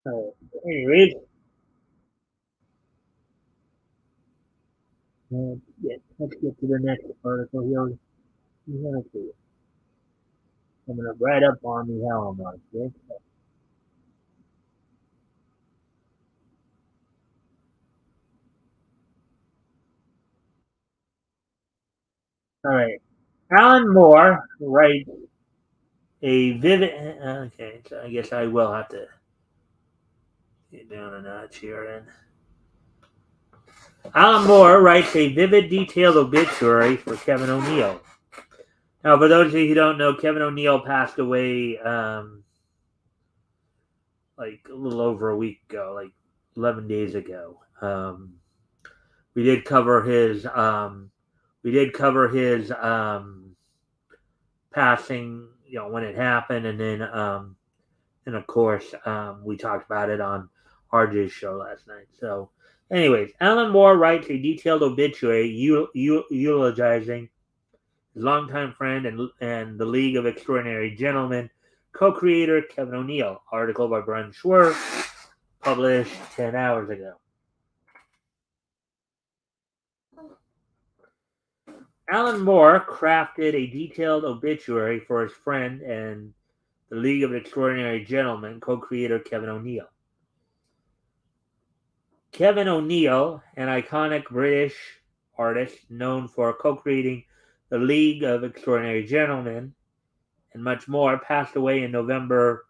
Anyways, yeah, let's get to the next article here. Humanity coming up right up on the Helen mark. Okay? All right. Alan Moore writes a vivid. Okay, so I guess I will have to get down a notch here. And Alan Moore writes a vivid, detailed obituary for Kevin O'Neill. Now, for those of you who don't know, Kevin O'Neill passed away like a little over a week ago, like 11 days ago. We did cover his passing, when it happened, and of course, we talked about it on RJ's show last night. So, anyways, Alan Moore writes a detailed obituary eulogizing his longtime friend and the League of Extraordinary Gentlemen co-creator Kevin O'Neill. Article by Brian Schwer, published 10 hours ago. Alan Moore crafted a detailed obituary for his friend and the League of Extraordinary Gentlemen co-creator Kevin O'Neill. Kevin O'Neill, an iconic British artist known for co-creating the League of Extraordinary Gentlemen and much more, passed away in November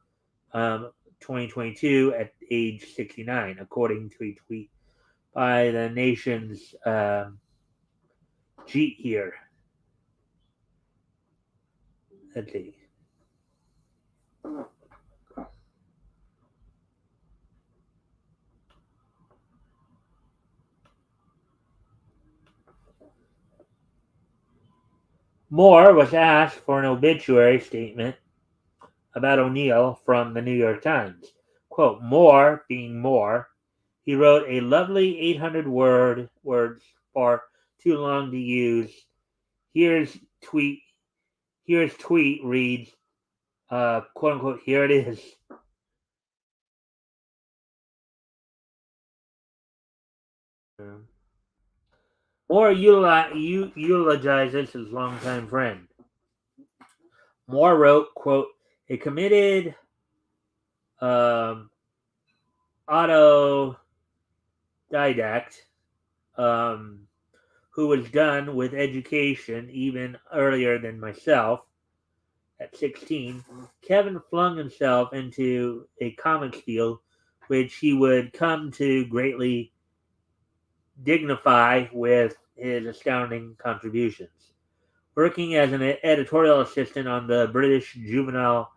2022 at age 69, according to a tweet by the nation's Jeet here. Let's see. Moore was asked for an obituary statement about O'Neill from the New York Times. Quote, Moore, being Moore, he wrote a lovely 800 words, far too long to use. Here's tweet. Here's tweet reads, quote unquote, here it is. Moore eulogizes his longtime friend. Moore wrote, quote, a committed autodidact who was done with education even earlier than myself. At 16, Kevin flung himself into a comics field which he would come to greatly dignify with his astounding contributions. Working as an editorial assistant on the British juvenile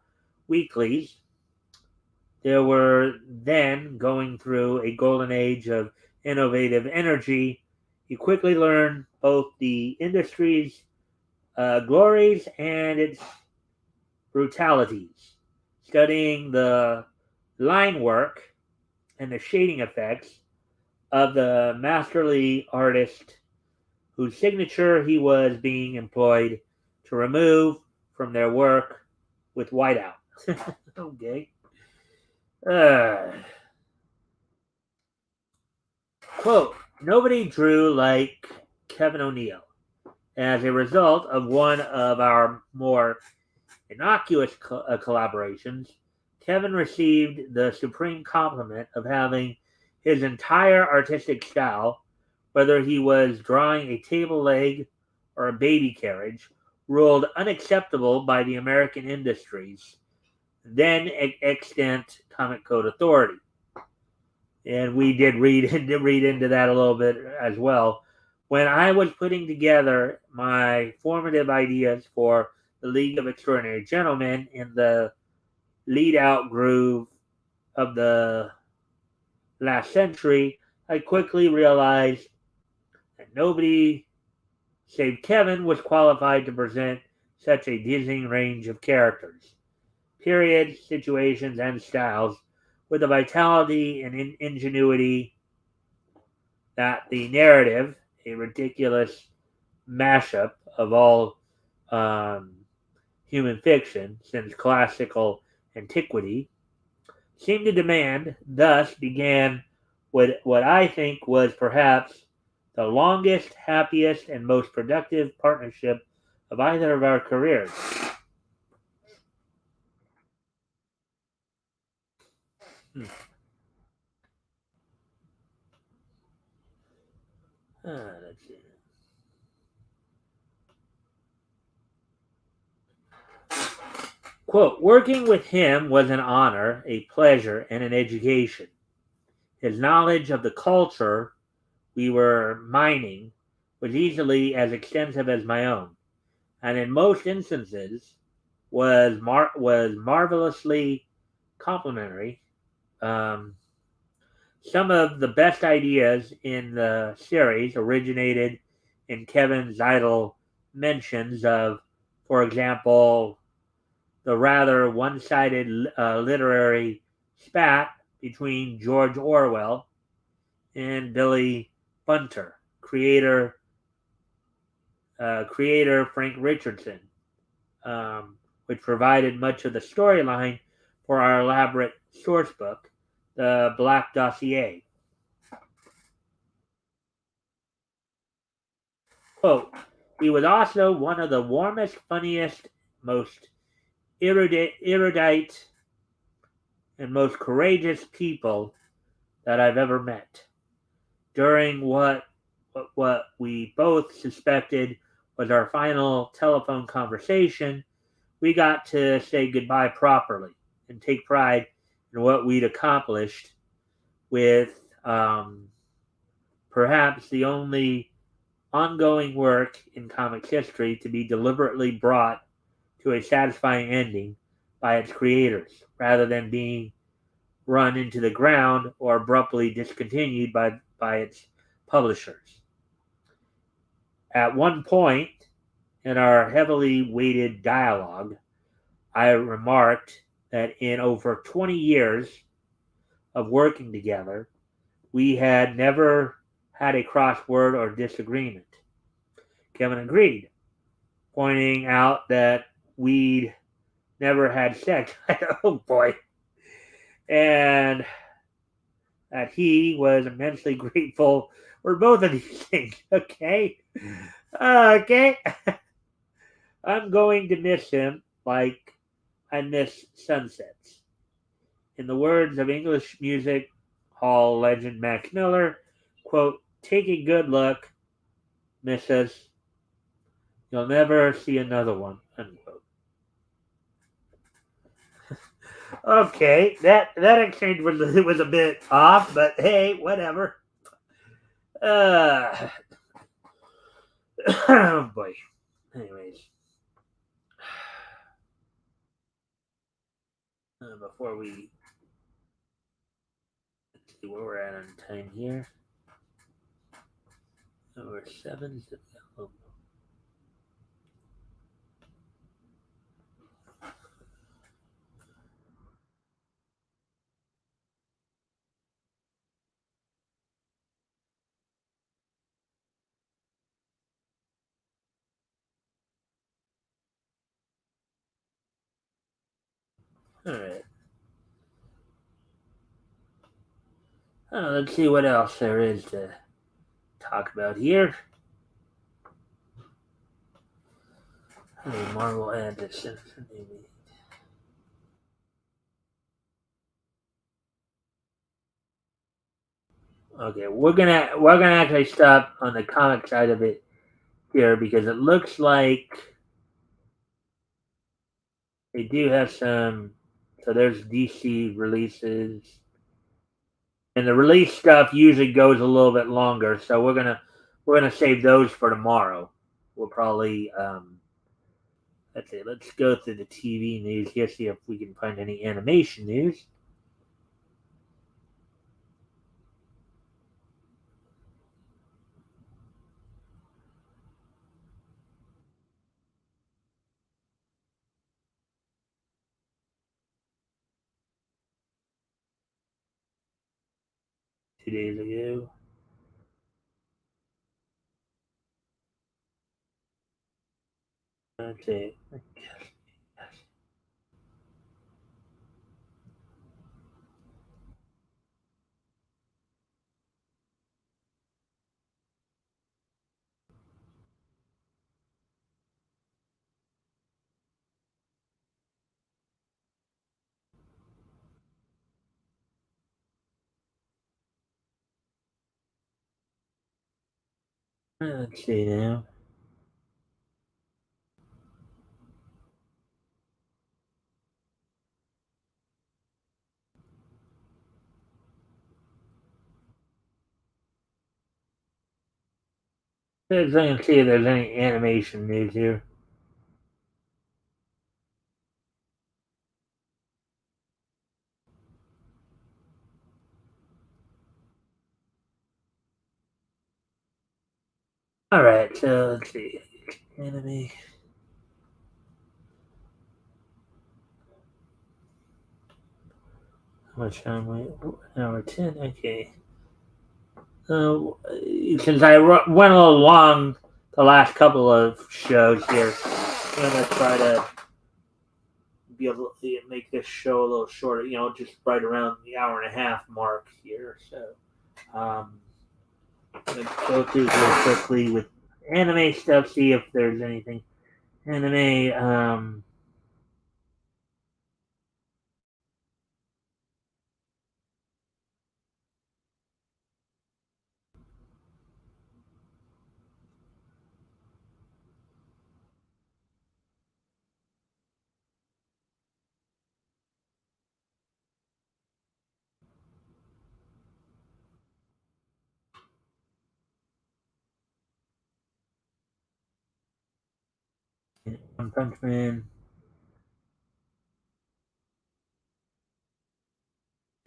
weeklies, they were then going through a golden age of innovative energy. He quickly learned both the industry's glories and its brutalities, studying the line work and the shading effects of the masterly artist whose signature he was being employed to remove from their work with whiteout. Okay. Uh, Quote, nobody drew like Kevin O'Neill. As a result of one of our more innocuous collaborations, Kevin received the supreme compliment of having his entire artistic style, whether he was drawing a table leg or a baby carriage, ruled unacceptable by the American industries, then extant Comic Code Authority. And we did read into that a little bit as well. When I was putting together my formative ideas for the League of Extraordinary Gentlemen in the lead out groove of the last century, I quickly realized that nobody save Kevin was qualified to present such a dizzying range of characters, periods, situations, and styles with a vitality and ingenuity that the narrative, a ridiculous mashup of all human fiction since classical antiquity, seemed to demand. Thus began what I think was perhaps the longest, happiest, and most productive partnership of either of our careers. Hmm. Let's see. Quote, working with him was an honor, a pleasure, and an education. His knowledge of the culture we were mining was easily as extensive as my own, and in most instances was marvelously complimentary. Um, some of the best ideas in the series originated in Kevin's idle mentions of, for example, the rather one-sided literary spat between George Orwell and Billy Bunter, creator Frank Richardson, which provided much of the storyline for our elaborate source book, The Black Dossier. Quote, he was also one of the warmest, funniest, most erudite and most courageous people that I've ever met. During what we both suspected was our final telephone conversation, we got to say goodbye properly and take pride in what we'd accomplished with perhaps the only ongoing work in comics history to be deliberately brought to a satisfying ending by its creators, rather than being run into the ground or abruptly discontinued by its publishers. At one point in our heavily weighted dialogue, I remarked that in over 20 years of working together, we had never had a crossword or disagreement. Kevin agreed, pointing out that we'd never had sex. Oh boy. And that he was immensely grateful for both of these things. Okay. Okay. I'm going to miss him like I miss sunsets. In the words of English music hall legend Max Miller, quote, take a good look, missus. You'll never see another one, unquote. Okay, that exchange was a bit off, but hey, whatever. Uh, oh boy. Anyways, before we see where we're at on time here, number seven. Oh, all right. Let's see what else there is to talk about here. Hey, Marvel add this. Okay, we're gonna actually stop on the comic side of it here because it looks like they do have some. So there's DC releases, and the release stuff usually goes a little bit longer. So we're gonna save those for tomorrow. We'll probably let's see. Let's go through the TV news here, see if we can find any animation news. Two days ago. Let's see. Let's see now. Let's see if there's any animation news here. All right, so let's see. Anime. How much time? Wait, hour 10. Okay. Uh, since I went a little long the last couple of shows here, I'm gonna try to be able to make this show a little shorter. Just right around the hour and a half mark here. So, I'm gonna go through real quickly with anime stuff. See if there's anything anime. One Punch Man,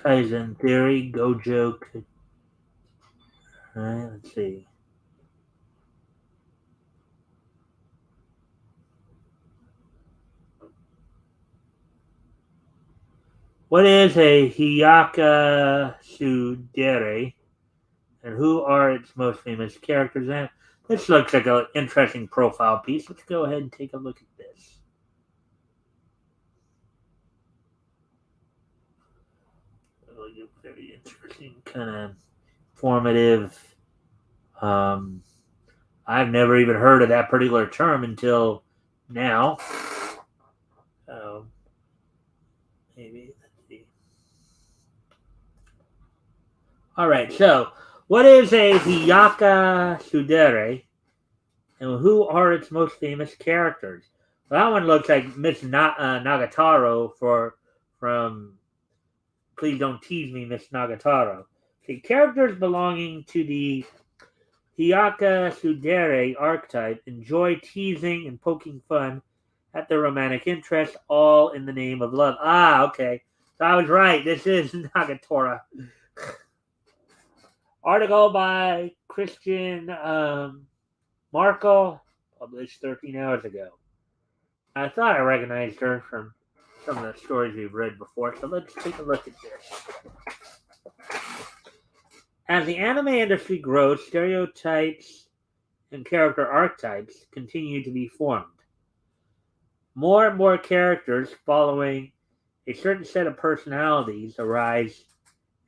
Kaizen Theory, Gojo. Alright, let's see. What is a Hyaka Sudere, and who are its most famous characters? And this looks like an interesting profile piece. Let's go ahead and take a look at this. Very interesting, kind of formative. Um, I've never even heard of that particular term until now. Um, maybe let's see. All right, so what is a Hyaka Sudere, and who are its most famous characters? Well, that one looks like Miss Nagatoro from Please Don't Tease Me, Miss Nagatoro. The characters belonging to the Hyaka Sudere archetype enjoy teasing and poking fun at their romantic interest, all in the name of love. Ah, okay. So I was right. This is Nagatoro. Article by Christian Markle, published 13 hours ago. I thought I recognized her from some of the stories we've read before, so let's take a look at this. As the anime industry grows, stereotypes and character archetypes continue to be formed. More and more characters following a certain set of personalities arise,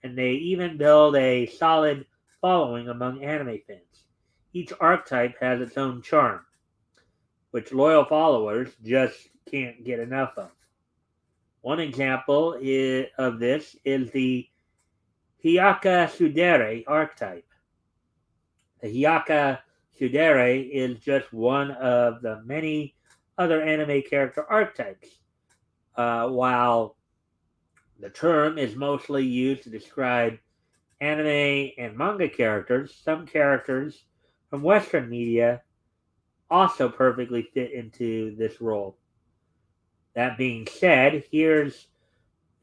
and they even build a solid following among anime fans. Each archetype has its own charm, which loyal followers just can't get enough of. One example of this is the Hyaka Sudere archetype. The Hyaka Sudere is just one of the many other anime character archetypes. While the term is mostly used to describe anime and manga characters, some characters from Western media also perfectly fit into this role. That being said, here's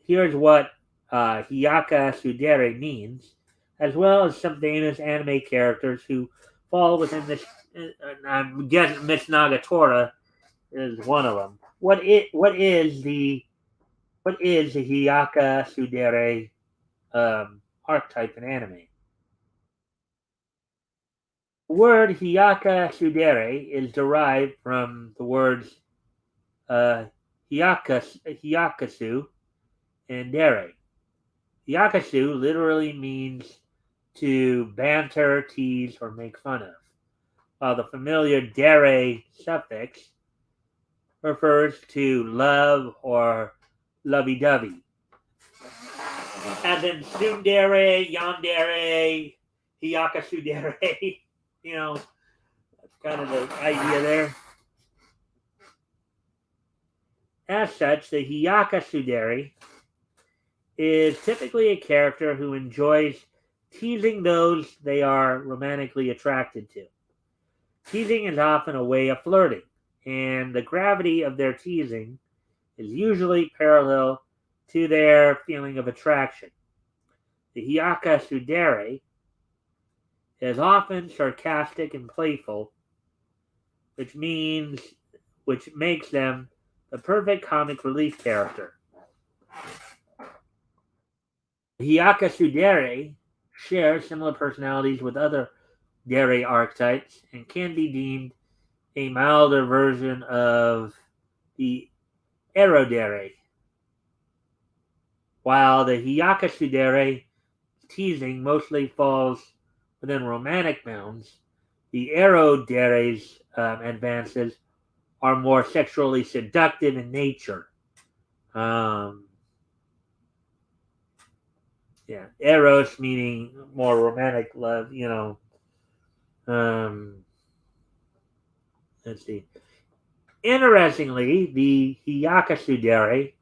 what Hyaka Sudere means, as well as some famous anime characters who fall within this. I'm guessing Miss Nagatora is one of them. What is the Hyaka Sudere archetype in anime? The word Hyaka Sudere is derived from the words uh, Hyakasu and Dere. Hyakasu literally means to banter, tease, or make fun of, while the familiar Dere suffix refers to love or lovey-dovey. As in tsundere, yandere, Hyakasudere, you know, kind of the idea there. As such, the Hiyaka Tsundere is typically a character who enjoys teasing those they are romantically attracted to. Teasing is often a way of flirting, and the gravity of their teasing is usually parallel to their feeling of attraction. The Hiyaka Tsundere is often sarcastic and playful, which makes them the perfect comic relief character. Hiyaka Tsundere shares similar personalities with other dere archetypes and can be deemed a milder version of the Erodere. While the Hiyaka Tsundere teasing mostly falls within romantic bounds, the Erodere's advances are more sexually seductive in nature. Um, yeah, Eros meaning more romantic love, let's see. Interestingly, the Hiyaka Tsundere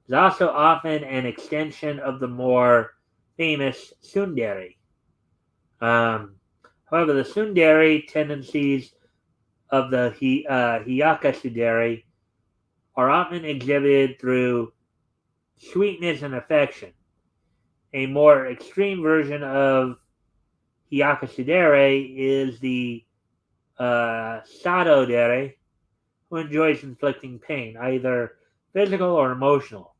is also often an extension of the more famous Tsundere. However, the Tsundere tendencies of the Hiyaka Tsundere are often exhibited through sweetness and affection. A more extreme version of Hiyaka Tsundere is the Sado Dere, who enjoys inflicting pain, either physical or emotional,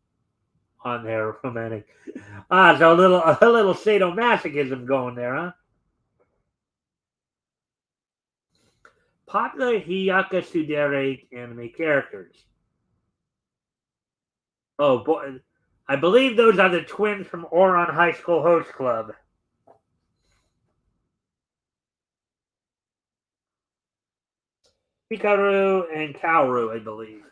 on their romantic. So a little sadomasochism going there, huh? Popular Hiyaka Tsundere anime characters. Oh boy, I believe those are the twins from Oron High School Host Club. Hikaru and Kaoru, I believe.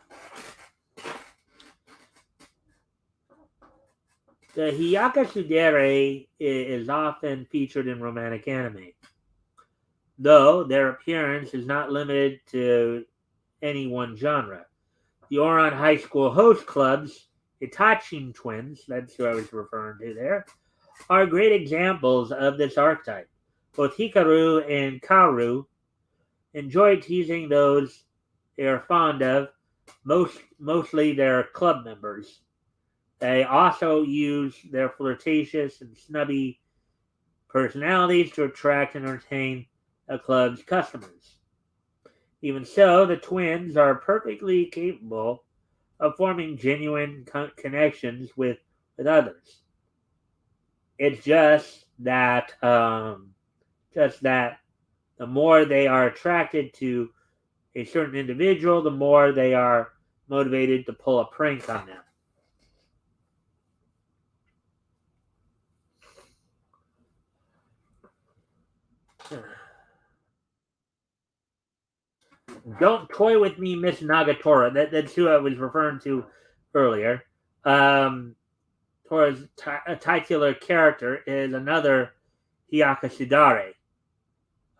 The Hiyaka Tsundere is often featured in romantic anime, though their appearance is not limited to any one genre. The Oron High School Host Club's Itachi twins, that's who I was referring to there, are great examples of this archetype. Both Hikaru and Kaoru enjoy teasing those they are fond of, mostly their club members. They also use their flirtatious and snubby personalities to attract and entertain the club's customers. Even so, the twins are perfectly capable of forming genuine connections with others. It's just that the more they are attracted to a certain individual, the more they are motivated to pull a prank on them. Don't toy with me, Miss Nagatoro. That's who I was referring to earlier. Tora's titular character is another Hiyaka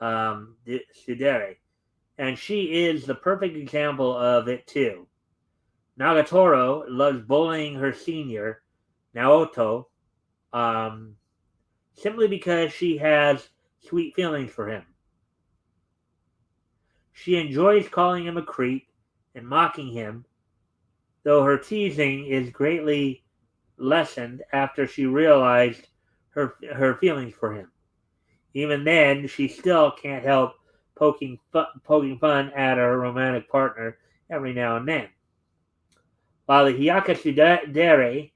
Tsundere, and she is the perfect example of it too. Nagatoro loves bullying her senior, Naoto, um, simply because she has sweet feelings for him. She enjoys calling him a creep and mocking him, though her teasing is greatly lessened after she realized her feelings for him. Even then, she still can't help poking fun at her romantic partner every now and then. While the Hiyaka Tsundere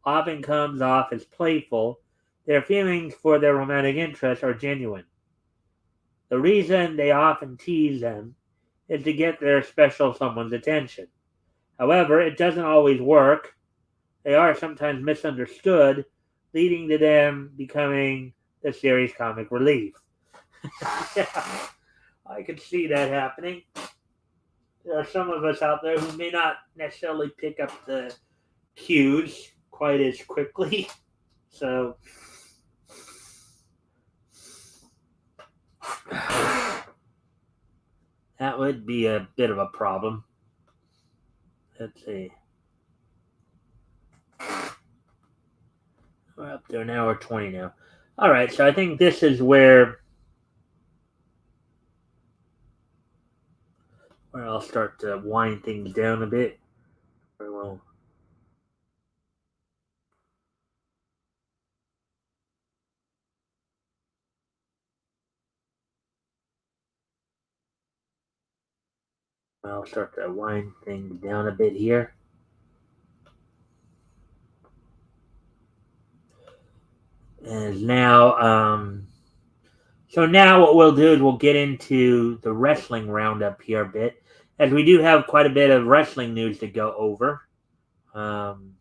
often comes off as playful, their feelings for their romantic interest are genuine. The reason they often tease them is to get their special someone's attention. However, it doesn't always work. They are sometimes misunderstood, leading to them becoming the series' comic relief. Yeah, I could see that happening. There are some of us out there who may not necessarily pick up the cues quite as quickly. So, That would be a bit of a problem. Let's see. We're up to an hour 20 now. All right, so I think this is where I'll start to wind things down a bit. Well, I'll start to wind things down a bit here. And now, so now what we'll do is we'll get into the wrestling roundup here a bit, as we do have quite a bit of wrestling news to go over. Um,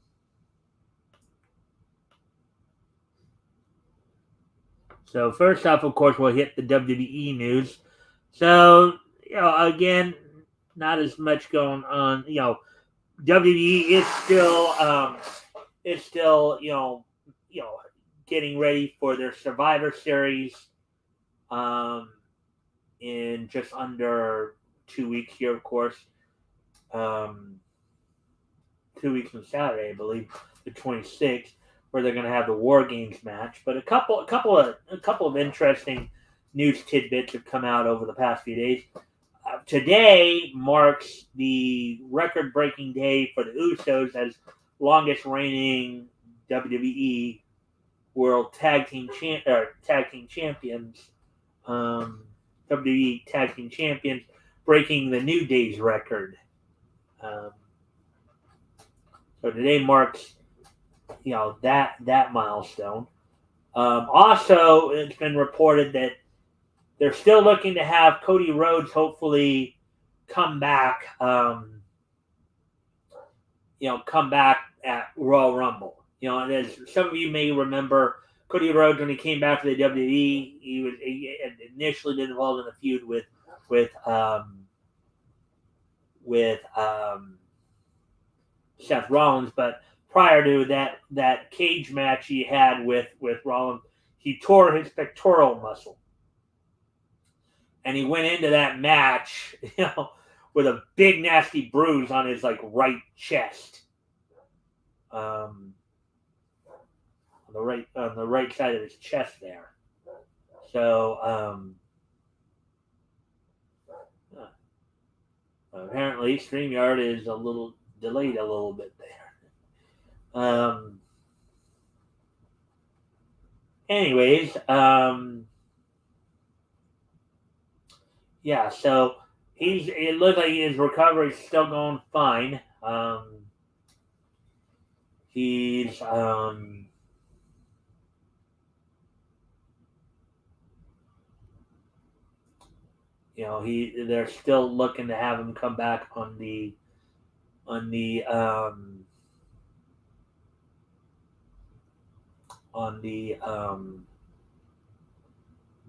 so first off, of course, we'll hit the WWE news. So, again, not as much going on. WWE is still getting ready for their Survivor Series um, in just under 2 weeks here, of course. Um, 2 weeks from Saturday, I believe, the 26th, where they're going to have the War Games match. But a couple of interesting news tidbits have come out over the past few days. Today marks the record-breaking day for the Usos as longest reigning WWE World Tag Team Champions. WWE Tag Team Champions, breaking the New Day's record. Um, so today marks that milestone. Also, it's been reported that they're still looking to have Cody Rhodes hopefully come back. Come back at Royal Rumble. And as some of you may remember, Cody Rhodes, when he came back to the WWE, he initially been involved in a feud with Seth Rollins, but prior to that cage match he had with Rollins, he tore his pectoral muscle, and he went into that match, with a big nasty bruise on his right chest, on the right side of his chest there. So apparently StreamYard is a little delayed a little bit there. Anyways, yeah, so it looks like his recovery is still going fine. He's they're still looking to have him come back on the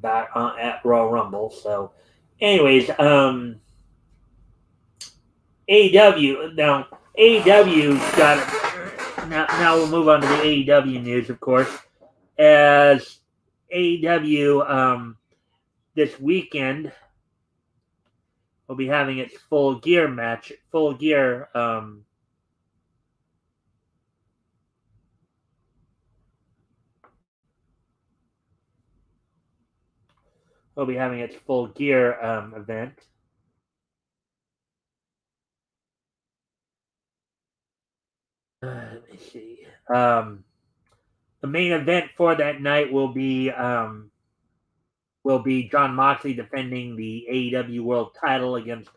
back at Royal Rumble. So, anyways, AEW now. AEW's got it. Now we'll move on to the AEW news, of course, as AEW this weekend will be having its Full Gear match. Full Gear will be having its Full Gear event. Let me see. The main event for that night will be John Moxley defending the AEW World Title against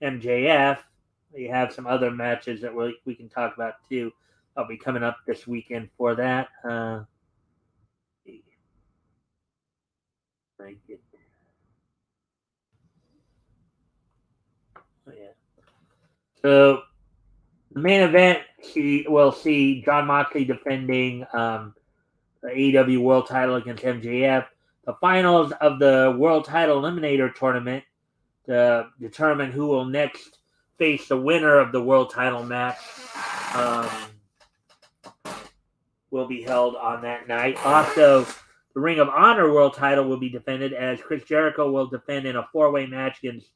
MJF. We have some other matches that we can talk about too. I'll be coming up this weekend for that. Yeah. So the main event, will see John Moxley defending the AEW World Title against MJF. The finals of the World Title Eliminator Tournament to determine who will next face the winner of the World Title match will be held on that night. Also, the Ring of Honor World Title will be defended as Chris Jericho will defend in a 4-way match against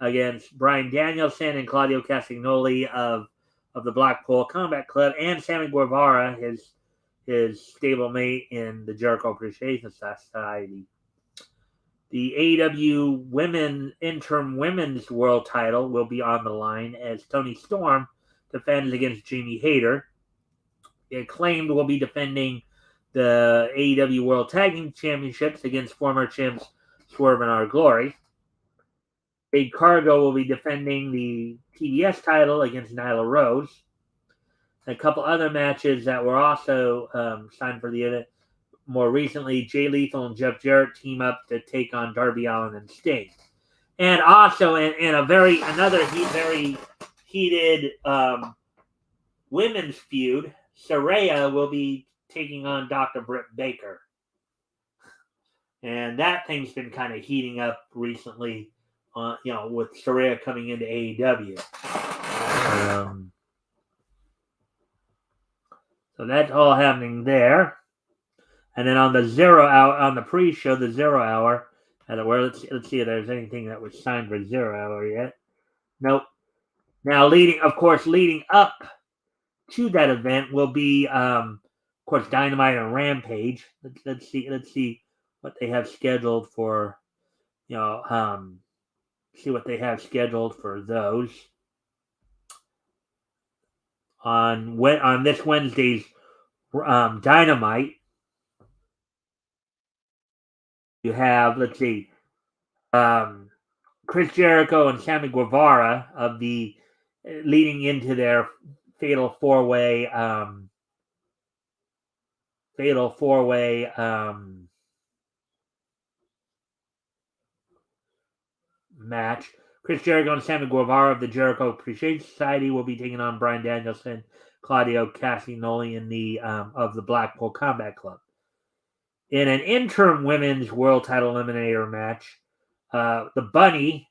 against Bryan Danielson and Claudio Castagnoli of the Blackpool Combat Club, and Sammy Guevara, his stablemate in the Jericho Appreciation Society. The AEW interim women's world title will be on the line as Toni Storm defends against Jamie Hayter. The Acclaimed will be defending the AEW World Tag Team Championships against former champs Swerve and Our Glory. Jade Cargo will be defending the TBS title against Nyla Rose. And a couple other matches that were also signed for the event. More recently, Jay Lethal and Jeff Jarrett team up to take on Darby Allin and Sting. And also in very heated women's feud, Saraya will be taking on Dr. Britt Baker. And that thing's been kind of heating up recently, with Saraya coming into AEW. So that's all happening there. And then on the 0 hour, on the pre-show, the 0 hour, where let's see if there's anything that was signed for 0 hour yet. Nope. Now, leading up to that event will be, of course, Dynamite and Rampage. Let's see what they have scheduled for. See what they have scheduled for those. On this Wednesday's Dynamite, you have, let's see, Chris Jericho and Sammy Guevara of the leading into their fatal four-way match. Chris Jericho and Sammy Guevara of the Jericho Appreciation Society will be taking on Bryan Danielson, Claudio Castagnoli in the of the Blackpool Combat Club. In an interim women's world title eliminator match, the Bunny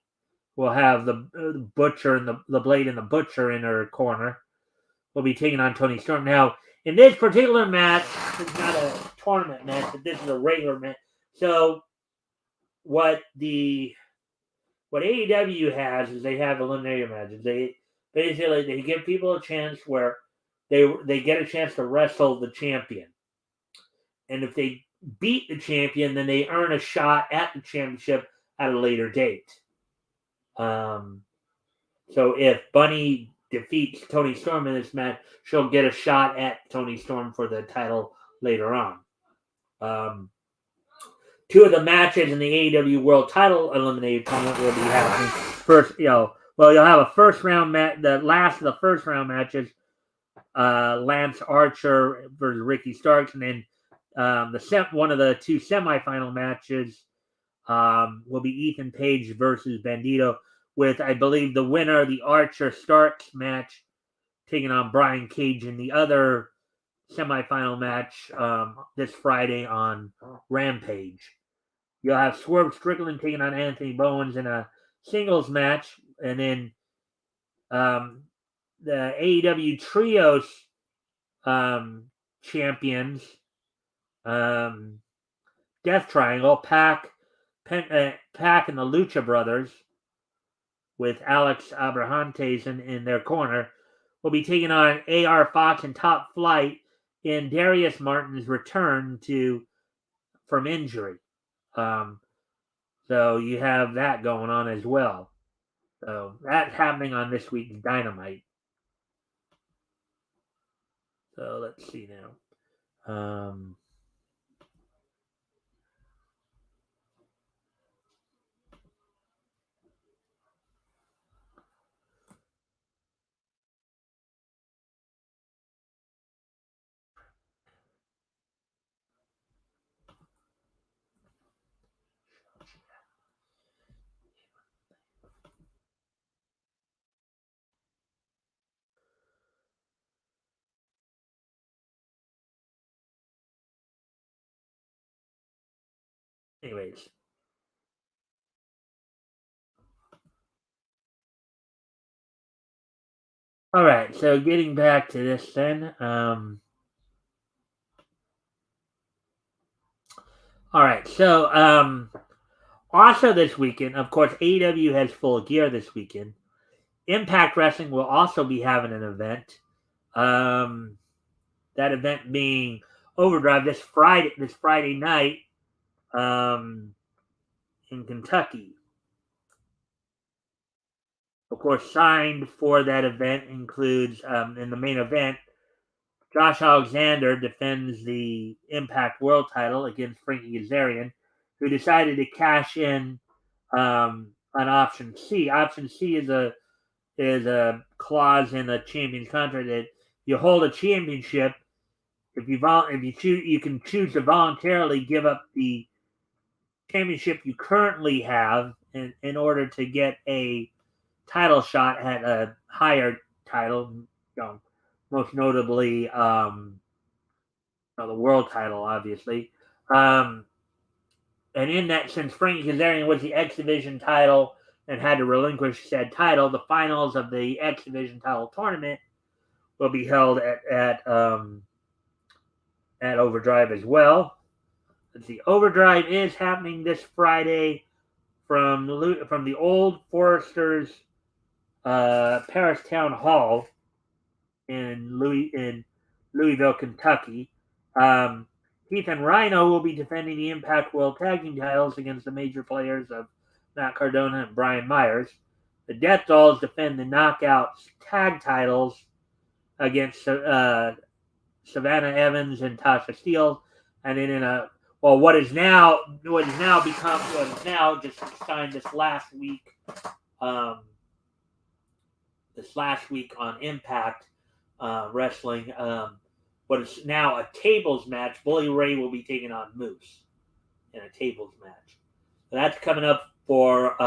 will have the Butcher and the Blade and the Butcher in her corner. Will be taking on Toni Storm. Now, in this particular match, it's not a tournament match, but this is a regular match. So, what AEW has is they have eliminator matches. They give people a chance where they get a chance to wrestle the champion, and if they beat the champion, then they earn a shot at the championship at a later date. So if Bunny defeats Toni Storm in this match, she'll get a shot at Toni Storm for the title later on. Two of the matches in the AEW World Title Eliminated Tournament will be happening first. You'll have a first round match. The last of the first round matches, Lance Archer versus Ricky Starks, and then one of the two semifinal matches will be Ethan Page versus Bandito, with, I believe, the winner of the Archer Starks match taking on Brian Cage in the other semifinal match this Friday on Rampage. You'll have Swerve Strickland taking on Anthony Bowens in a singles match, and then the AEW Trios champions, Death Triangle, Pac and the Lucha Brothers, with Alex Abrahantes in their corner, will be taking on AR Fox and Top Flight in Darius Martin's return from injury. So you have that going on as well. So that's happening on this week's Dynamite. So let's see now. Anyways. All right, so getting back to this then. All right, so Also this weekend, of course, AEW has Full Gear this weekend. Impact Wrestling will also be having an event. That event being Overdrive this Friday night in Kentucky. Of course, signed for that event includes in the main event, Josh Alexander defends the Impact World Title against Frankie Kazarian, who decided to cash in on Option C. Option C is a clause in a champion's contract that you hold a championship. If you choose, you can choose to voluntarily give up the championship you currently have in order to get a title shot at a higher title. Most notably, the world title, obviously. And in that, since Frankie Kazarian was the X Division title and had to relinquish said title, the finals of the X Division title tournament will be held at Overdrive as well. The Overdrive is happening this Friday from the old Foresters Paris Town Hall in Louisville, Kentucky. Heath and Rhino will be defending the Impact World Tag Team titles against the major players of Matt Cardona and Brian Myers. The Death Dolls defend the Knockouts tag titles against Savannah Evans and Tasha Steelz, and then in what is now just signed this last week on Impact Wrestling. What is now a tables match. Bully Ray will be taking on Moose in a tables match. So that's coming up for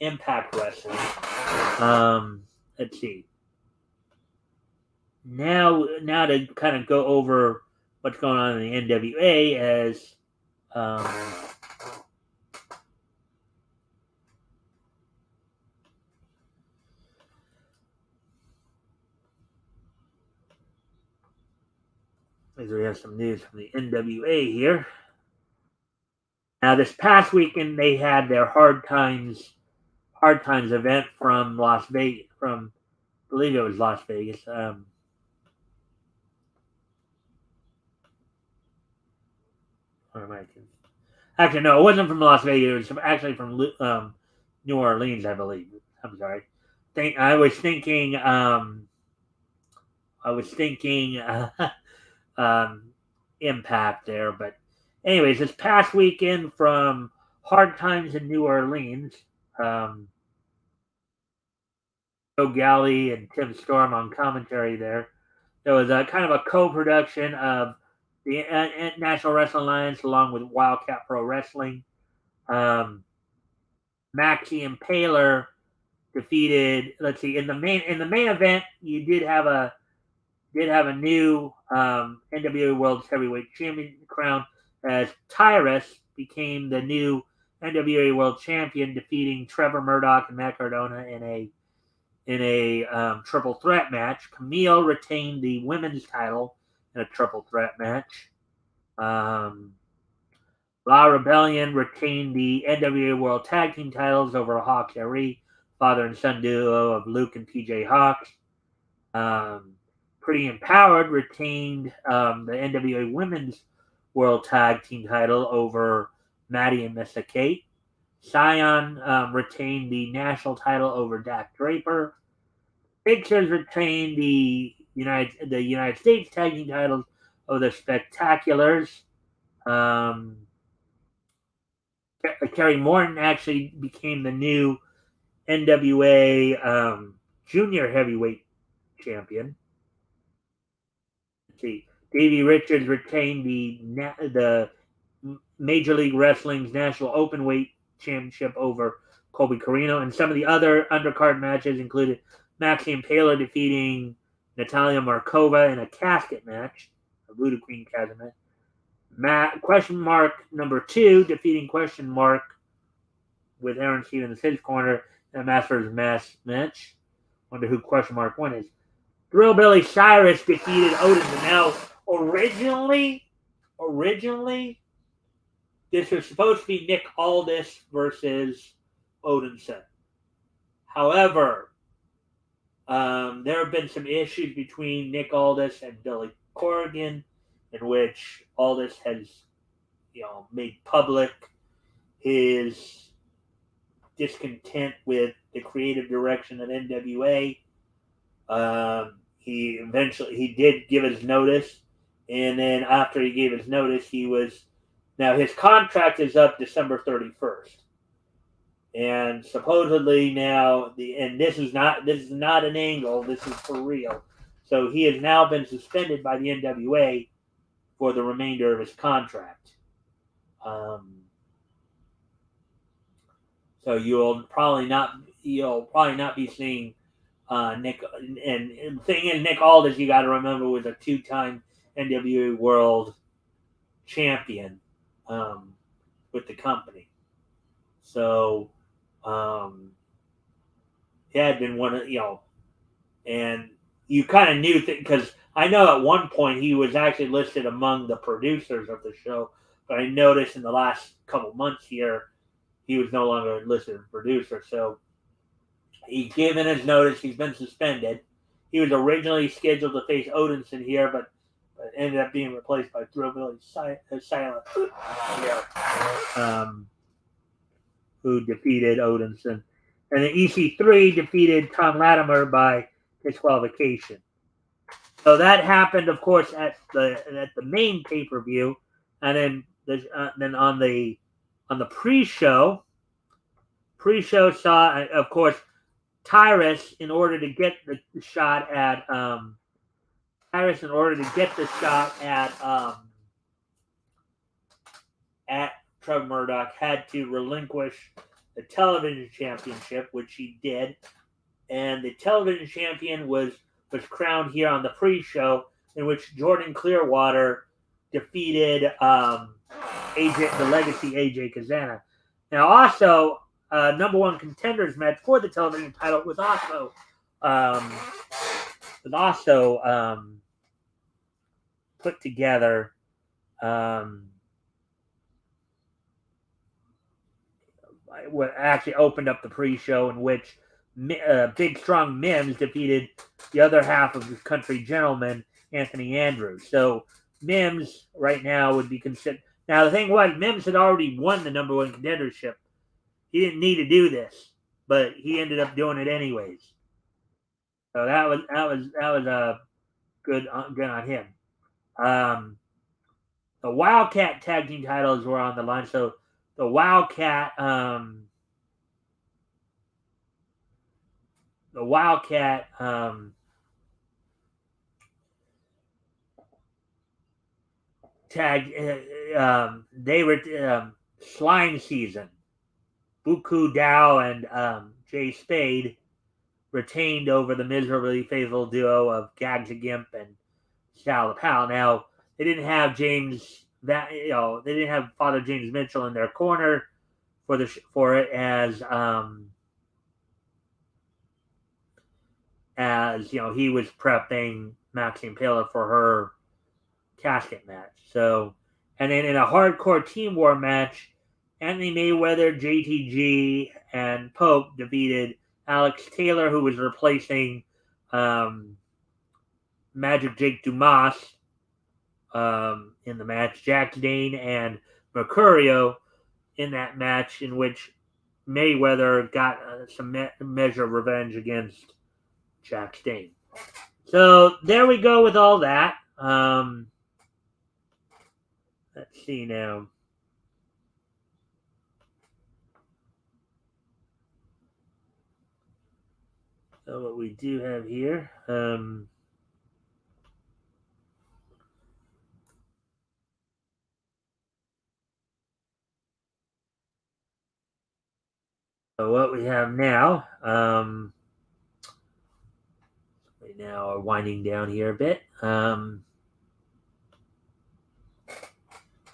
Impact Wrestling. Let's see. Now to kind of go over what's going on in the NWA as we have some news from the NWA here. Now, this past weekend, they had their Hard Times event from Las Vegas. I believe it was Las Vegas. Actually, no, it wasn't from Las Vegas. It was actually from New Orleans, I believe. I'm sorry. I was thinking. Impact there, but anyways, this past weekend from Hard Times in New Orleans, Joe Galley and Tim Storm on commentary there. There was a kind of a co-production of the National Wrestling Alliance along with Wildcat Pro Wrestling. Maxie Impaler defeated. Let's see, in the main event, you did have a new NWA World Heavyweight Champion crown as Tyrus became the new NWA World Champion, defeating Trevor Murdoch and Matt Cardona in a triple threat match. Camille retained the women's title in a triple threat match. La Rebellion retained the NWA World Tag Team titles over Hawks Ari, father and son duo of Luke and PJ Hawks. Pretty Empowered retained the NWA Women's World Tag Team title over Maddie and Missa Kate. Scion retained the national title over Dak Draper. Pictures retained the United States Tag Team titles over the Spectaculars. Kerry Morton actually became the new NWA Junior Heavyweight Champion. Let's see. Davey Richards retained the Major League Wrestling's National Openweight Championship over Colby Corino, and some of the other undercard matches included Maxie Impaler defeating Natalia Markova in a casket match, a Voodoo Queen casket match. Question Mark number 2 defeating Question Mark with Aaron Stevens in his corner in a Masters match. Wonder who Question Mark 1 is. Drillbilly Cyrus defeated Otis. And now, originally, this was supposed to be Nick Aldis versus Odinson. However, there have been some issues between Nick Aldis and Billy Corgan, in which Aldis has, made public his discontent with the creative direction of NWA. He did give his notice, and then after he gave his notice, now his contract is up December 31st. And supposedly now this is not an angle, this is for real. So he has now been suspended by the NWA for the remainder of his contract. So you'll probably not be seeing Nick. And the thing is, Nick Aldis, you got to remember, was a 2-time NWA World Champion with the company. So he had been one of and you kind of knew because I know at one point he was actually listed among the producers of the show, but I noticed in the last couple months here he was no longer listed as a producer. So he's given his notice. He's been suspended. He was originally scheduled to face Odinson here, but ended up being replaced by Thrillbilly Silent who defeated Odinson. And then EC3 defeated Tom Latimer by disqualification. So that happened, of course, at the main pay-per-view, and then on the pre-show saw, of course, Tyrus, in order to get the shot at Trevor Murdoch, had to relinquish the television championship, which he did, and the television champion was crowned here on the pre-show, in which Jordan Clearwater defeated the legacy AJ Kazana. Now, also, number one contenders match for the television title was also put together. What actually opened up the pre-show, in which Big Strong Mims defeated the other half of the Country Gentleman, Anthony Andrews. So Mims right now would be considered. Now the thing was, Mims had already won the number one contendership. He didn't need to do this, but he ended up doing it anyways. So that was good on him. The Wildcat tag team titles were on the line. So the Wildcat tag they were Slime Season. Buku Dow and Jay Spade retained over the miserably faithful duo of Gags Gimp and Sal the Pal. Now they didn't have they didn't have Father James Mitchell in their corner for it as he was prepping Maxine Taylor for her casket match. So, and then in a hardcore team war match, Anthony Mayweather, JTG, and Pope defeated Alex Taylor, who was replacing Magic Jake Dumas in the match, Jack Dane and Mercurio in that match, in which Mayweather got some measure of revenge against Jack Dane. So there we go with all that. Let's see now. So what we do have here. So what we have now. We now are winding down here a bit. I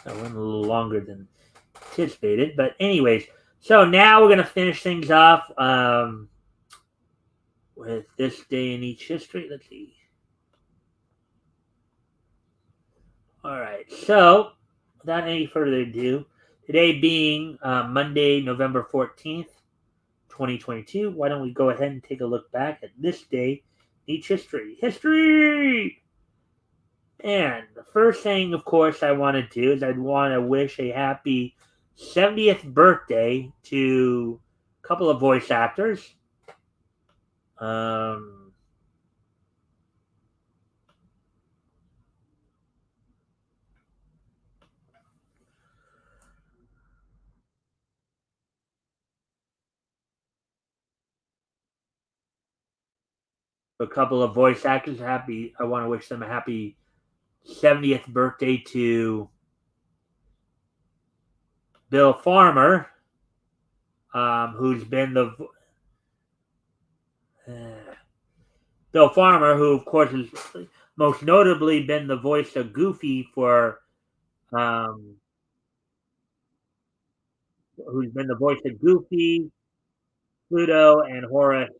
went a little longer than anticipated, but anyways, so now we're gonna finish things off with this day in each history. Let's see. All right, so without any further ado, Today being Monday, November 14th, 2022. Why don't we go ahead and take a look back at this day, each history. History! And the first thing, of course, I want to do is I'd want to wish a happy 70th birthday to a couple of voice actors. Um, a couple of voice actors happy. I want to wish them a happy 70th birthday to Bill Farmer, who's been the Bill Farmer, who of course has most notably been the voice of Goofy for, um, who's been the voice of Goofy, Pluto, and Horace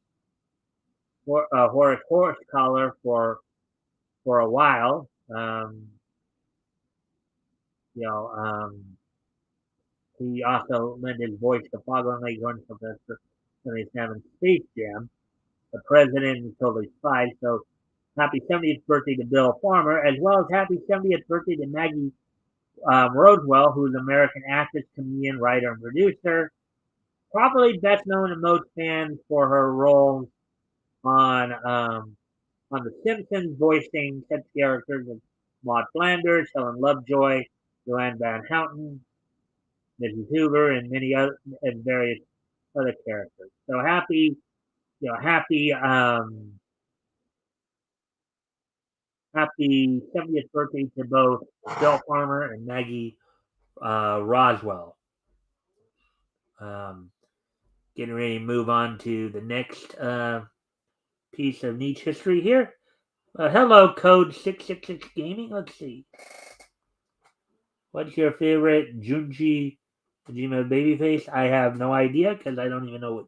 Horsecollar for a while. You know, he also lent his voice to Foghorn Leghorn Professor when he's having Space Jam, the President until he's five. So happy 70th birthday to Bill Farmer, as well as happy 70th birthday to Maggie Rodewell, who's an American actress, comedian, writer, and producer. Probably best known to most fans for her roles on The Simpsons, voicing such characters as Maud Flanders, Helen Lovejoy, Joanne Van Houten, Mrs. Hoover, and many other and various other characters. So happy 70th birthday to both Bill Farmer and Maggie Roswell. Um, Getting ready to move on to the next piece of niche history here. Hello, Code 666 Gaming. Let's see. What's your favorite Junji Majima babyface? I have no idea because I don't even know what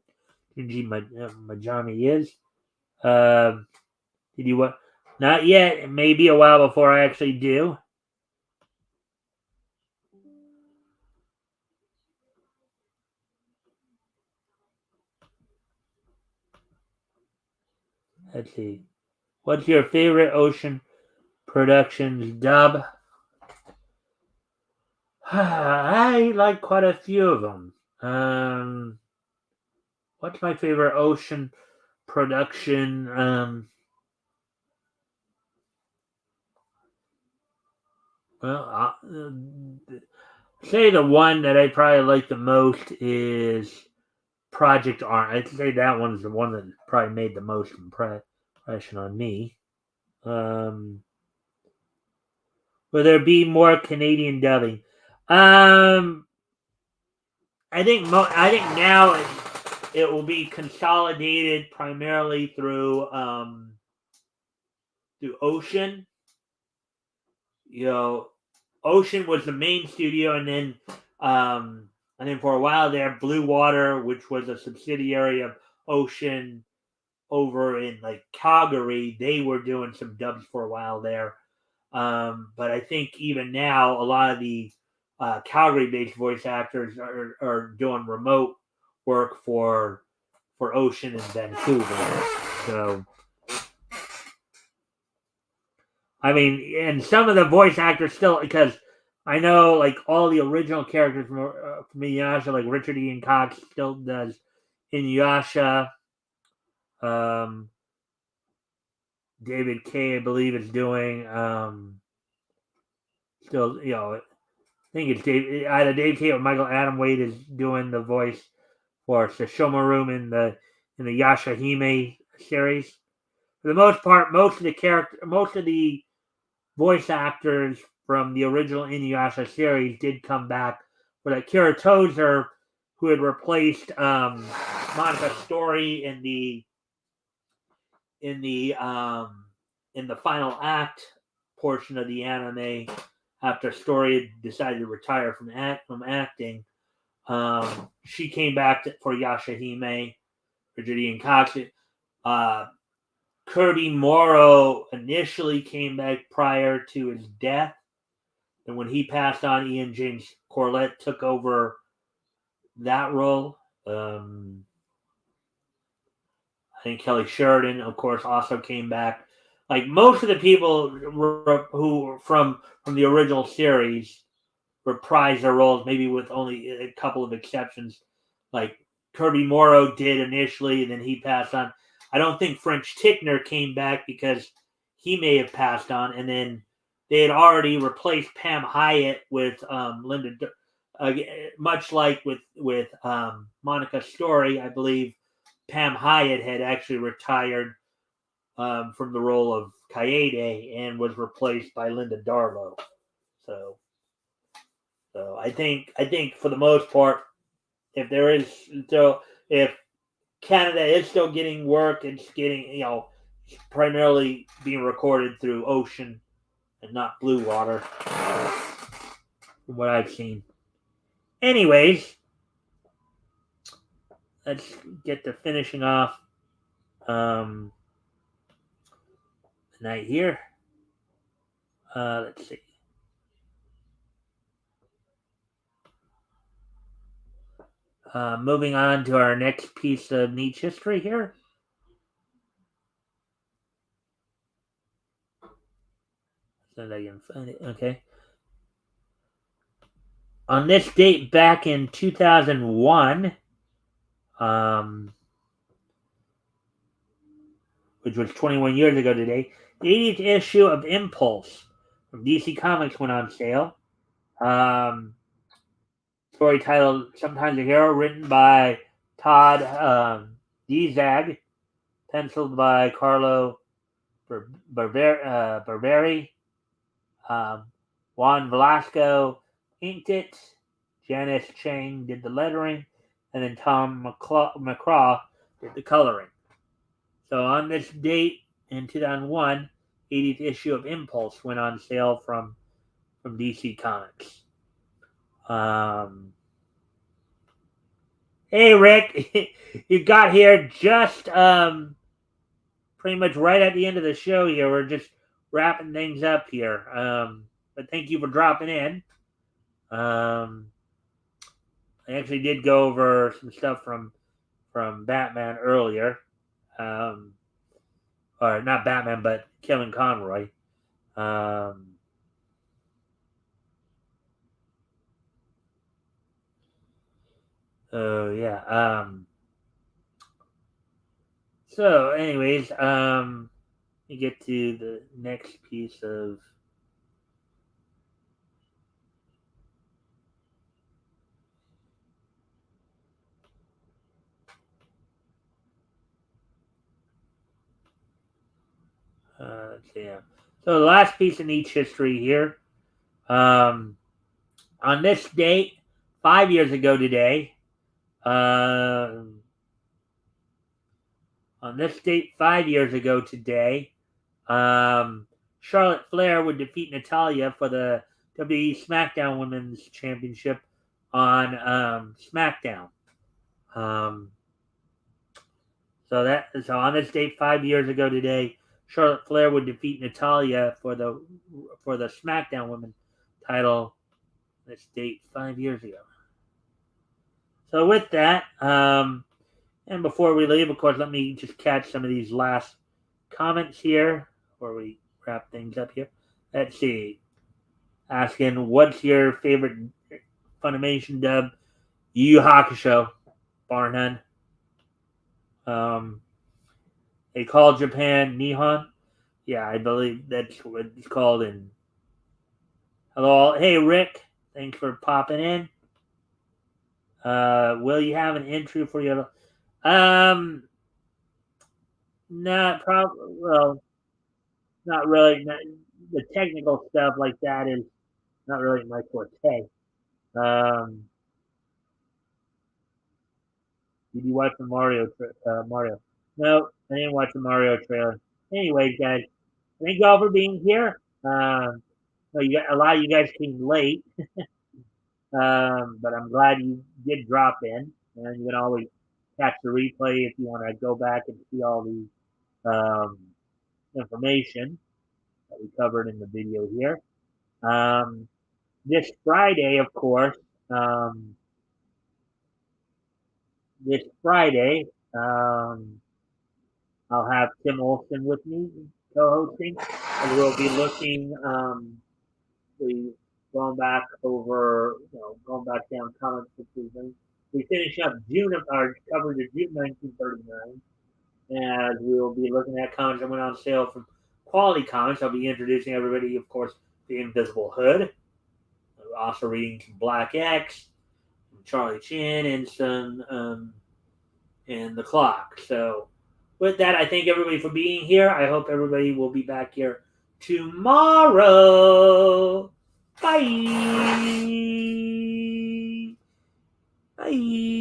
Junji Majami is. Did you what? Not yet. It may be a while before I actually do. Let's see. What's your favorite Ocean Productions dub? I like quite a few of them. What's my favorite Ocean production? Well, say the one that I probably like the most is Project Orange. I'd say that one's the one that probably made the most impression on me. Um, will there be more Canadian dubbing? Um, I think now it will be consolidated primarily through Ocean. You know, Ocean was the main studio, and then for a while there, Blue Water, which was a subsidiary of Ocean over in like Calgary, they were doing some dubs for a while there. But I think even now, a lot of the Calgary-based voice actors are doing remote work for Ocean and Vancouver. So I mean, and some of the voice actors still, because I know like all the original characters from Inuyasha, like Richard Ian Cox still does Inuyasha. Um, David Kay, I believe, is doing still, I think it's either Dave Kay or Michael Adam Wade is doing the voice for Sesshomaru in the Yashahime series. For the most part, most of the voice actors from the original Inuyasha series did come back. But like Kira Tozer, who had replaced Monica Story in the um, in the final act portion of the anime, after Story had decided to retire from acting, she came back for Yashahime, Virginia Cox. Uh, Kirby Morrow initially came back prior to his death. And when he passed on, Ian James Corlett took over that role. I think Kelly Sheridan, of course, also came back. Like most of the people who were from the original series reprised their roles, maybe with only a couple of exceptions. Like Kirby Morrow did initially, and then he passed on. I don't think French Tickner came back because he may have passed on, and then they had already replaced Pam Hyatt with Linda. Much like with Monica Story, I believe Pam Hyatt had actually retired from the role of Kaede and was replaced by Linda Darlow. So, I think for the most part, if there is if Canada is still getting work, it's getting primarily being recorded through ocean and not blue water, from what I've seen. Anyways, let's get to finishing off the night here. Let's see. Moving on to our next piece of niche history here. So that I can find it. Okay. On this date back in 2001, which was 21 years ago today, the 80th issue of Impulse from DC Comics went on sale. Story titled Sometimes a Hero, written by Todd Dezag, penciled by Carlo Barberi. Juan Velasco inked it. Janice Chang did the lettering. And then Tom McCraw did the coloring. So on this date in 2001, 80th issue of Impulse went on sale from DC Comics. Hey, Rick, you got here just pretty much right at the end of the show here. We're just wrapping things up here. But thank you for dropping in. I actually did go over some stuff from Batman earlier. Or not Batman, but Kevin Conroy. Oh yeah. So, anyways, we get to the next piece of. Yeah. So the last piece in each history here. On this date, 5 years ago today. On this date, 5 years ago today, Charlotte Flair would defeat Natalya for the WWE SmackDown Women's Championship on SmackDown. So on this date, 5 years ago today, Charlotte Flair would defeat Natalya for the SmackDown Women's title. This date 5 years ago. So with that, and before we leave, of course, let me just catch some of these last comments here before we wrap things up here. Let's see. Asking, what's your favorite Funimation dub? Yu Yu Hakusho, bar none. They call Japan Nihon. Yeah, I believe that's what it's called. In hello, hey Rick, thanks for popping in. Will you have an entry for your? Not probably. Well, not really. The technical stuff like that is not really my forte. Um, did you watch the Mario? No, I didn't watch the Mario trailer. Anyways, guys, thank you all for being here. So a lot of you guys came late, but I'm glad you did drop in, and you can always catch the replay if you want to go back and see all the information that we covered in the video here. This Friday, of course, Um, this Friday, um, I'll have Tim Olson with me co-hosting, and we'll be looking. We going back over, going back down comic book season. We finish up June of our coverage of June 1939, and we will be looking at comics that went on sale from Quality Comics. I'll be introducing everybody, of course, the Invisible Hood. We're also reading some Black X, some Charlie Chin, and some and the Clock. So, with that, I thank everybody for being here. I hope everybody will be back here tomorrow. Bye. Bye.